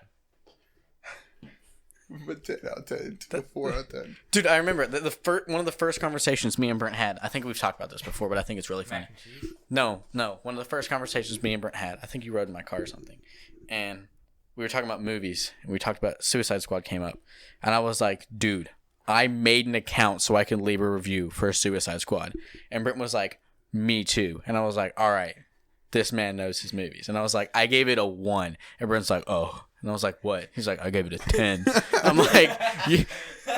But 10 out of 10 to a 4 out of 10. Dude, I remember one of the first conversations me and Brent had. I think we've talked about this before, but I think it's really funny. Mac and cheese. No. One of the first conversations me and Brent had. I think you rode in my car or something. And we were talking about movies. And we talked about Suicide Squad came up. And I was like, dude, I made an account so I can leave a review for Suicide Squad. And Brent was like, me too. And I was like, all right. this man knows his movies. And I was like, I gave it a 1. Everyone's like, oh. And I was like, what? He's like, I gave it a 10. I'm like,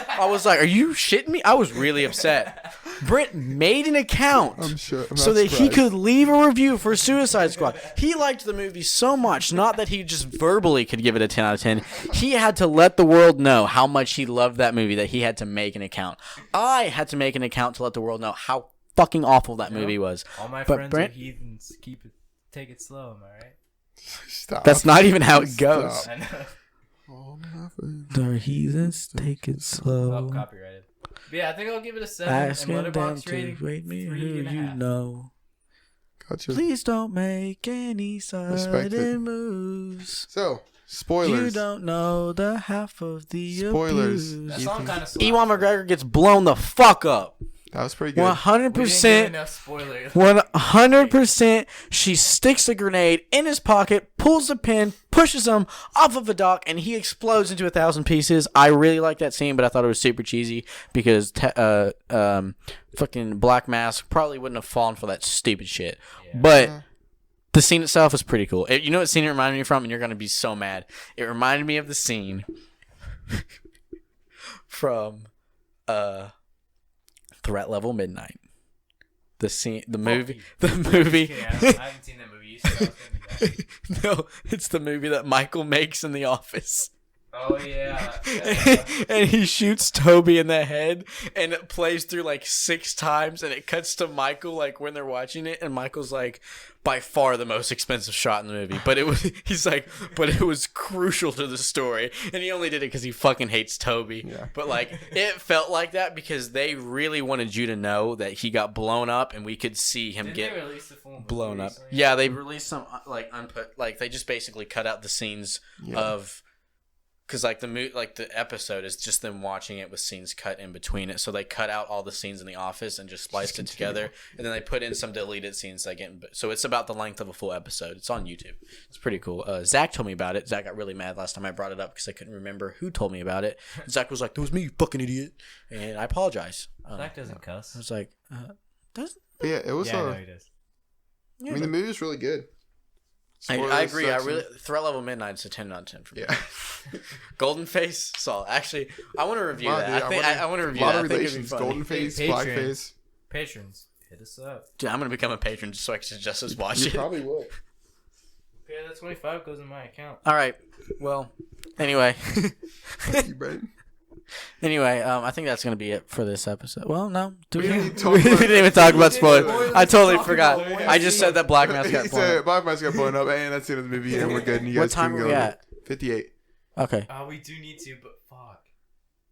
I was like, are you shitting me? I was really upset. Brent made an account so that he could leave a review for Suicide Squad. He liked the movie so much, not that he just verbally could give it a 10 out of 10. He had to let the world know how much he loved that movie, that he had to make an account. I had to make an account to let the world know how fucking awful that movie was. All my friends are heathens. Take it slow, am I right? Stop. That's not even how it goes. I know. Oh, my friends. The heathens, take it slow. Oh, copyrighted. But yeah, I think I'll give it a 7. Asking and them Letterboxd to rating rate me who 3.5. you know. Gotcha. Please don't make any sudden moves. So, spoilers. You don't know the half of the Spoilers. abuse. That song kind of slaps. Ewan McGregor gets blown the fuck up. That was pretty good. 100%. Enough spoilers. 100%. She sticks a grenade in his pocket, pulls the pin, pushes him off of a dock, and he explodes into 1,000 pieces. I really like that scene, but I thought it was super cheesy because fucking Black Mask probably wouldn't have fallen for that stupid shit. Yeah. But the scene itself is pretty cool. You know what scene it reminded me from? And you're going to be so mad. It reminded me of the scene from Threat Level Midnight. The movie. I haven't seen that movie. No, it's the movie that Michael makes in The Office. Oh, yeah. And he shoots Toby in the head, and it plays through like 6 times, and it cuts to Michael like when they're watching it, and Michael's like, by far the most expensive shot in the movie, but it was crucial to the story, and he only did it because he fucking hates Toby. Yeah. But like, it felt like that because they really wanted you to know that he got blown up, and we could see him Didn't get they release the full blown up. recently? Yeah, they released some they just basically cut out the scenes of. Because like the episode is just them watching it with scenes cut in between it, so they cut out all the scenes in the office and just spliced it together, and then they put in some deleted scenes so it's about the length of a full episode. It's on YouTube. It's pretty cool. Zach told me about it. Zach got really mad last time I brought it up because I couldn't remember who told me about it. And Zach was like, "That was me, you fucking idiot," and I apologize. Zach doesn't cuss. I was like, "Does?" Yeah, it was. Yeah, I know he does. I mean, the movie was really good. I agree. Threat Level Midnight is a 10 out of 10 for me. Yeah. Golden Face, Saul. Actually, I want to review Wow, that. dude, I want to review a lot that. of I think it'd be relations. funny. Golden Face, Patreon. Blackface. Patrons, hit us up. Dude, I'm gonna become a patron just so I can just as watch You it. probably would. Okay, that 25 goes in my account. All right. Well, anyway. You, Brandon. Anyway, I think that's gonna be it for this episode. Well, no, We we didn't talk about- didn't even talk about spoilers. spoilers. I totally Talk forgot. about it. I just said that Black Mask got He blown said up. Black Mask got blown up, and that's the end of the movie, and we're good. And you What guys time can are go. we at? 58. Okay. We do need to, but fuck.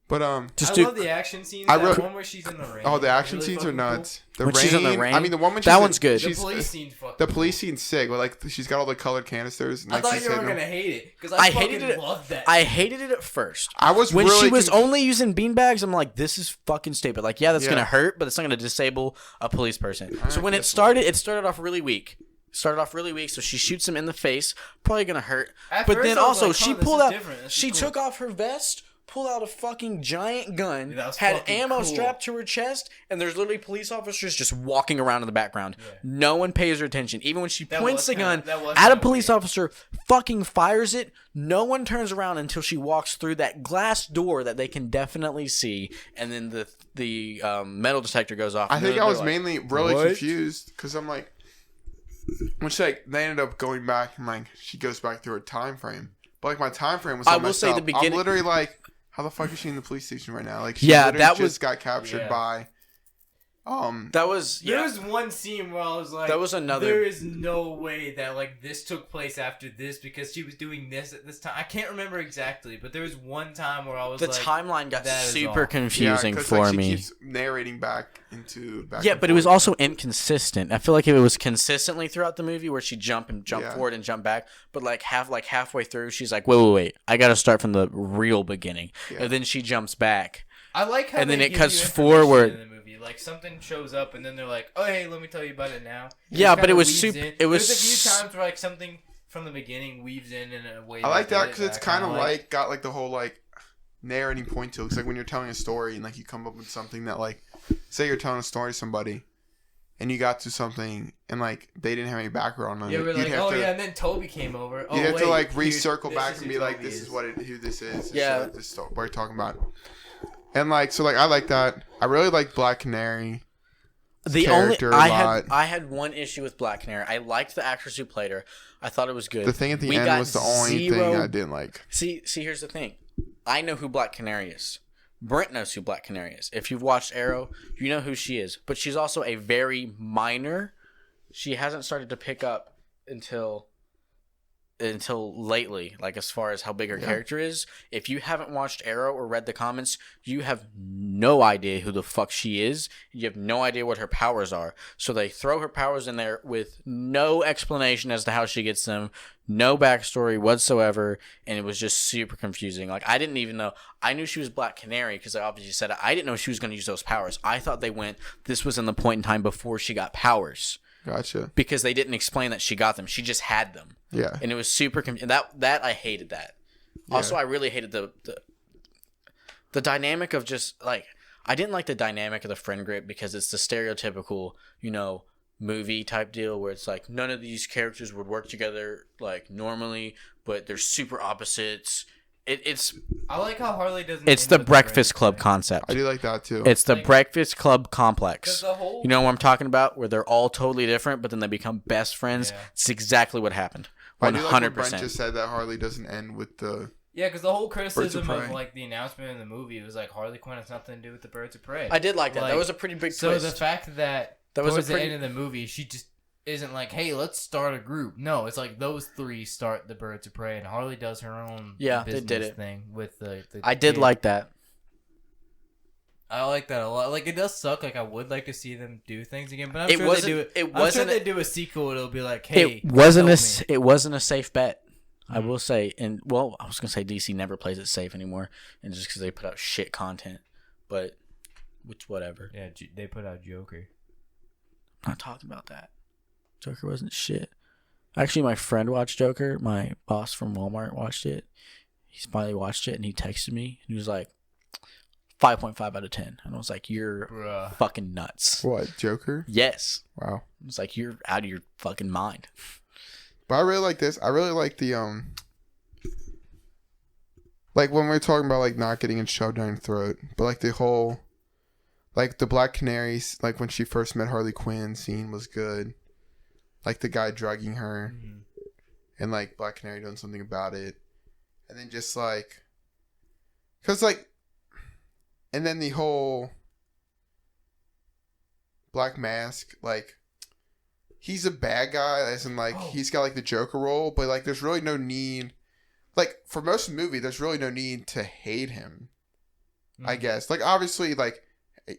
But Just I do. love the action scenes. I That wrote- one where she's in the rain. Oh, the action Really scenes are fucking nuts. The When rain, she's in the rain? I mean, the one when That she's one's good. Cool. The She's, police scene's fucking the police scene's sick. But like, she's got all the colored canisters. And, I like, thought she's you were hitting them. gonna hate it because I I hated fucking it. loved that. I hated it at first. I was When really she was only using beanbags, I'm like, this is fucking stupid. Like, yeah, that's Yeah. gonna hurt, but it's not gonna disable a police person. I So when guess it started off really weak. So she shoots him in the face, probably gonna hurt. At But first then I was also like, she this pulled is out, different. This is she cool. took off her vest, pulled out a fucking giant gun, Dude, that was had fucking ammo cool. strapped to her chest, and there's literally police officers just walking around in the background. Yeah. No one pays her attention. Even when she That points was the gun kinda- that was at a kinda police weird. officer, fucking fires it. No one turns around until she walks through that glass door that they can definitely see, and then the metal detector goes off. I and think they're I was like, mainly really "What?" confused because I'm like, when she like they ended up going back and like she goes back through her time frame, but like my time frame was. I all will messed say the up. beginning- I'm literally like, how the fuck is she in the police station right now? Like, she Yeah, literally that just was- got captured Yeah. by. That was There was one scene where I was like, That was another- There is no way that like this took place after this because she was doing this at this time. I can't remember exactly, but there was one time where I was the like, timeline got that is super off. confusing 'cause, for like, she me. keeps narrating back Yeah, and but it was forth. also inconsistent. I feel like if it was consistently throughout the movie where she jump Yeah. forward and jump back, but like halfway through she's like, wait, I gotta start from the real beginning, Yeah. and then she jumps back. I like how and then they it give cuts you information forward. in the movie. Like something shows up and then they're like, "Oh, hey, let me tell you about it now." Yeah, just but it kinda was weaves super- in. it was There's a s- few times where like something from the beginning weaves in a way. I like that because because it's kind of like got like the whole like narrating point to it. It's like when you're telling a story and like you come up with something that like, say you're telling a story to somebody, and you got to something and like they didn't have any background on it. Yeah, we're like, have to, and then Toby came over. You'd have to like wait, recircle back and be like, Toby this is who this is. Yeah. This is what we're talking about. And like, so like, I like that. I really like Black Canary. I had one issue with Black Canary. I liked the actress who played her. I thought it was good. The thing at the end was the only thing I didn't like. See, here's the thing. I know who Black Canary is. Brent knows who Black Canary is. If you've watched Arrow, you know who she is. But she's also a very minor. She hasn't started to pick up until lately, like as far as how big her character is. If you haven't watched Arrow or read the comments, you have no idea who the fuck she is. You have no idea what her powers are. So they throw her powers in there with no explanation as to how she gets them, no backstory whatsoever, and it was just super confusing. Like, I didn't even know. I knew she was Black Canary because I obviously said it. I didn't know she was going to use those powers. I thought this was in the point in time before she got powers. Gotcha. Because they didn't explain that she got them. She just had them. Yeah. And it was super that I hated that. Yeah. Also, I really hated the dynamic of just like, I didn't like the dynamic of the friend group because it's the stereotypical, movie type deal where it's like none of these characters would work together like normally, but they're super opposites. I like how Harley doesn't. It's the Breakfast Club concept. I do like that too. It's the Breakfast Club complex. You know what I'm talking about? Where they're all totally different, but then they become best friends. Yeah. It's exactly what happened. 100%. I do like what Brent just said that Harley doesn't end with the. Yeah, because the whole criticism of like the announcement in the movie was like Harley Quinn has nothing to do with the Birds of Prey. I did like that. That was a pretty big twist. So the fact that was the end of the movie, she just isn't like, hey, let's start a group. No, it's like those three start the Birds of Prey, and Harley does her own business thing with the I did like that. I like that a lot. Like, it does suck. Like, I would like to see them do things again, but I'm sure they do a sequel. It'll be like, hey, it wasn't a safe bet. I will say, I was gonna say DC never plays it safe anymore, and just because they put out shit content, but which whatever. Yeah, they put out Joker. I'm not talking about that. Joker wasn't shit. Actually, my friend watched Joker. My boss from Walmart watched it. He finally watched it, and he texted me. And he was like, 5.5 out of 10. And I was like, you're fucking nuts. What, Joker? Yes. Wow. I was like, you're out of your fucking mind. But I really like this. I really like the, like when we're talking about like not getting it shoved down your throat, but like the whole, like the Black Canaries, like when she first met Harley Quinn scene was good. Like the guy drugging her, and like Black Canary doing something about it, and then just like, cause like, and then the whole Black Mask, like, he's a bad guy, as in like he's got like the Joker role, but like there's really no need, like for most of the movie, there's really no need to hate him. I guess like obviously like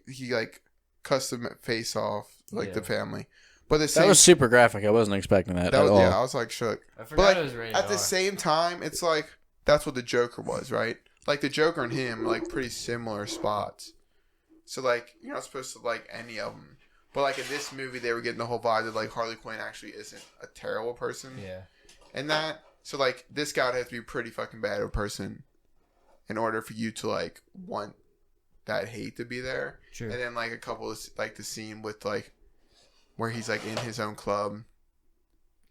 he like cuts the face off like the family. But that was super graphic. I wasn't expecting that at all. Yeah, I was like shook. I forgot but it was rated at the R. same time, it's like that's what the Joker was, right? Like the Joker and him, like pretty similar spots. So like you're not supposed to like any of them, but like in this movie, they were getting the whole vibe that like Harley Quinn actually isn't a terrible person. Yeah. And that, so like this guy would have to be pretty fucking bad of a person in order for you to like want that hate to be there. True. And then like a couple of like the scene with like. Where he's like in his own club.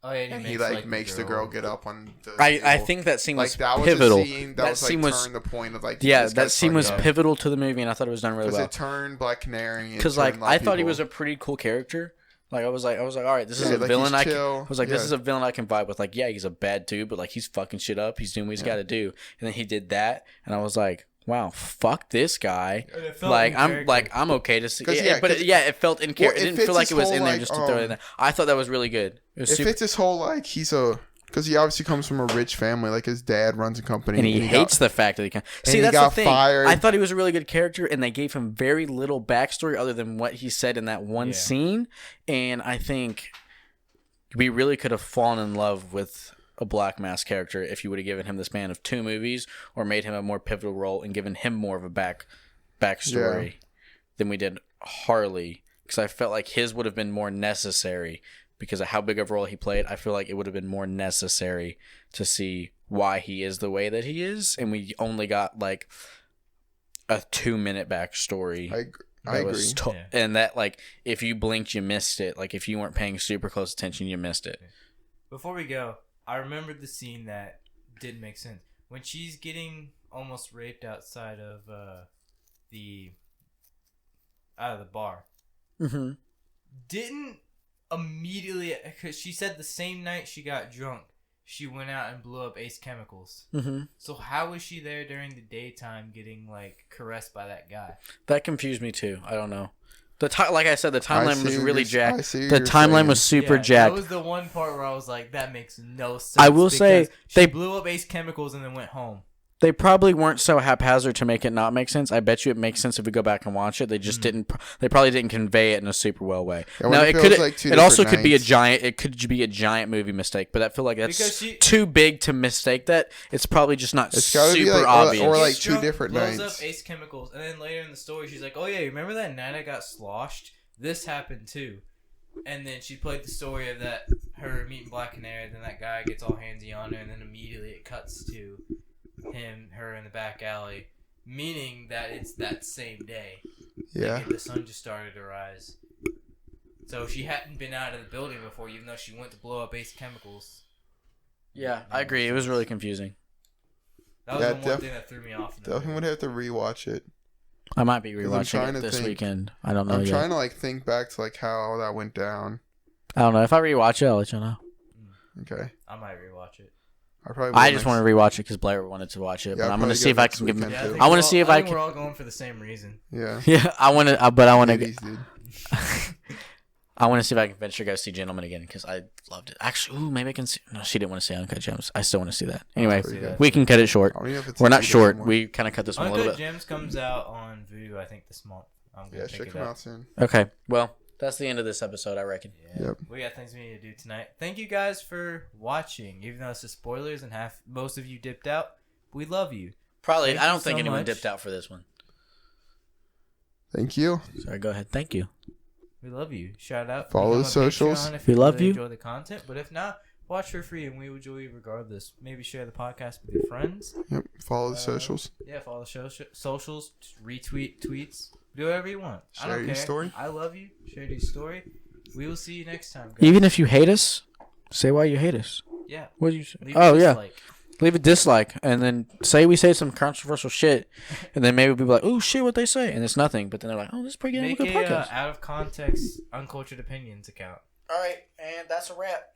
Oh yeah, and he like makes the girl get up on the I think that scene was that pivotal. Was a scene that was like turned the point of like that scene was pivotal to the movie, and I thought it was done really well. It turned Black Canary because like I thought he was a pretty cool character. Like I was like all right, this is a villain I was like this is a villain I can vibe with. Like yeah, he's a bad dude, but like he's fucking shit up. He's doing what he's got to do, and then he did that, and I was like. Wow, fuck this guy. Like I'm okay to see, it felt in character. It didn't feel like it was in there just to throw it in there. I thought that was really good. It fits his whole like because he obviously comes from a rich family. Like his dad runs a company, and he hates the fact that he can. See, that's the thing. Fired. I thought he was a really good character, and they gave him very little backstory other than what he said in that one scene. And I think we really could have fallen in love with a Black Mask character if you would have given him the span of 2 movies or made him a more pivotal role and given him more of a backstory than we did Harley, because I felt like his would have been more necessary because of how big of a role he played. I feel like it would have been more necessary to see why he is the way that he is, and we only got like a 2-minute backstory I agree. And that, like, if you blinked, you missed it. Like, if you weren't paying super close attention, you missed it. Before we go, I remembered the scene that didn't make sense. When she's getting almost raped outside of the bar. Mm-hmm. Didn't immediately, because she said the same night she got drunk, she went out and blew up Ace Chemicals. Mm-hmm. So how was she there during the daytime getting, like, caressed by that guy? That confused me, too. I don't know. Like I said, the timeline was really jacked. The timeline was super jacked. That was the one part where I was like, that makes no sense. I will say, they blew up Ace Chemicals and then went home. They probably weren't so haphazard to make it not make sense. I bet you it makes sense if we go back and watch it. They just didn't. They probably didn't convey it in a super well way. Now it could. Like it also could be a giant. It could be a giant movie mistake. But I feel like that's too big to mistake that. It's probably just not super obvious. Or like two different nights. Blows up Ace Chemicals, and then later in the story, she's like, "Oh yeah, remember that night I got sloshed? This happened too." And then she played the story of that her meeting Black Canary. Then that guy gets all handsy on her, and then immediately it cuts to her in the back alley, meaning that it's that same day. Yeah. The sun just started to rise. So she hadn't been out of the building before, even though she went to blow up Ace Chemicals. Yeah, I agree. It was really confusing. That was the one thing that threw me off. Definitely would have to rewatch it. I might be rewatching it this weekend. I don't know. I'm trying to like think back to like how that went down. I don't know. If I rewatch it, I'll let you know. Okay. I might rewatch it. I just want to rewatch it because Blair wanted to watch it, yeah, but I'm gonna see if I can give him. Yeah, I want to see if I can. We're all going for the same reason. Yeah. Yeah, I want to, but I want to. I want to see if I can venture go see Gentleman again because I loved it. Actually, maybe I can see. No, she didn't want to see Uncut Gems. I still want to see that. Anyway, we can cut it short. We're not short. We kind of cut this one a little bit. Uncut Gems comes out on Vudu, I think, this month. Should come out soon. Okay, well. That's the end of this episode, I reckon. Yeah. Yep. We got things we need to do tonight. Thank you guys for watching. Even though it's just spoilers and most of you dipped out, we love you. Probably. I don't think anyone dipped out for this one. Thank you. Sorry, go ahead. Thank you. We love you. Shout out. Follow the socials. If we love you. Enjoy the content, but if not, watch for free, and we will enjoy you regardless. Maybe share the podcast with your friends. Yep. Follow the socials. Yeah, follow the socials. Retweet tweets. Do whatever you want. Share I don't your care. story. I love you. Share your story. We will see you next time, guys. Even if you hate us, say why you hate us. Yeah. What do you say? Leave a dislike, and then say we say some controversial shit, and then maybe people are like, oh shit, what they say, and it's nothing. But then they're like, oh, this is pretty good. Make a out of context, uncultured opinions account. All right, and that's a wrap.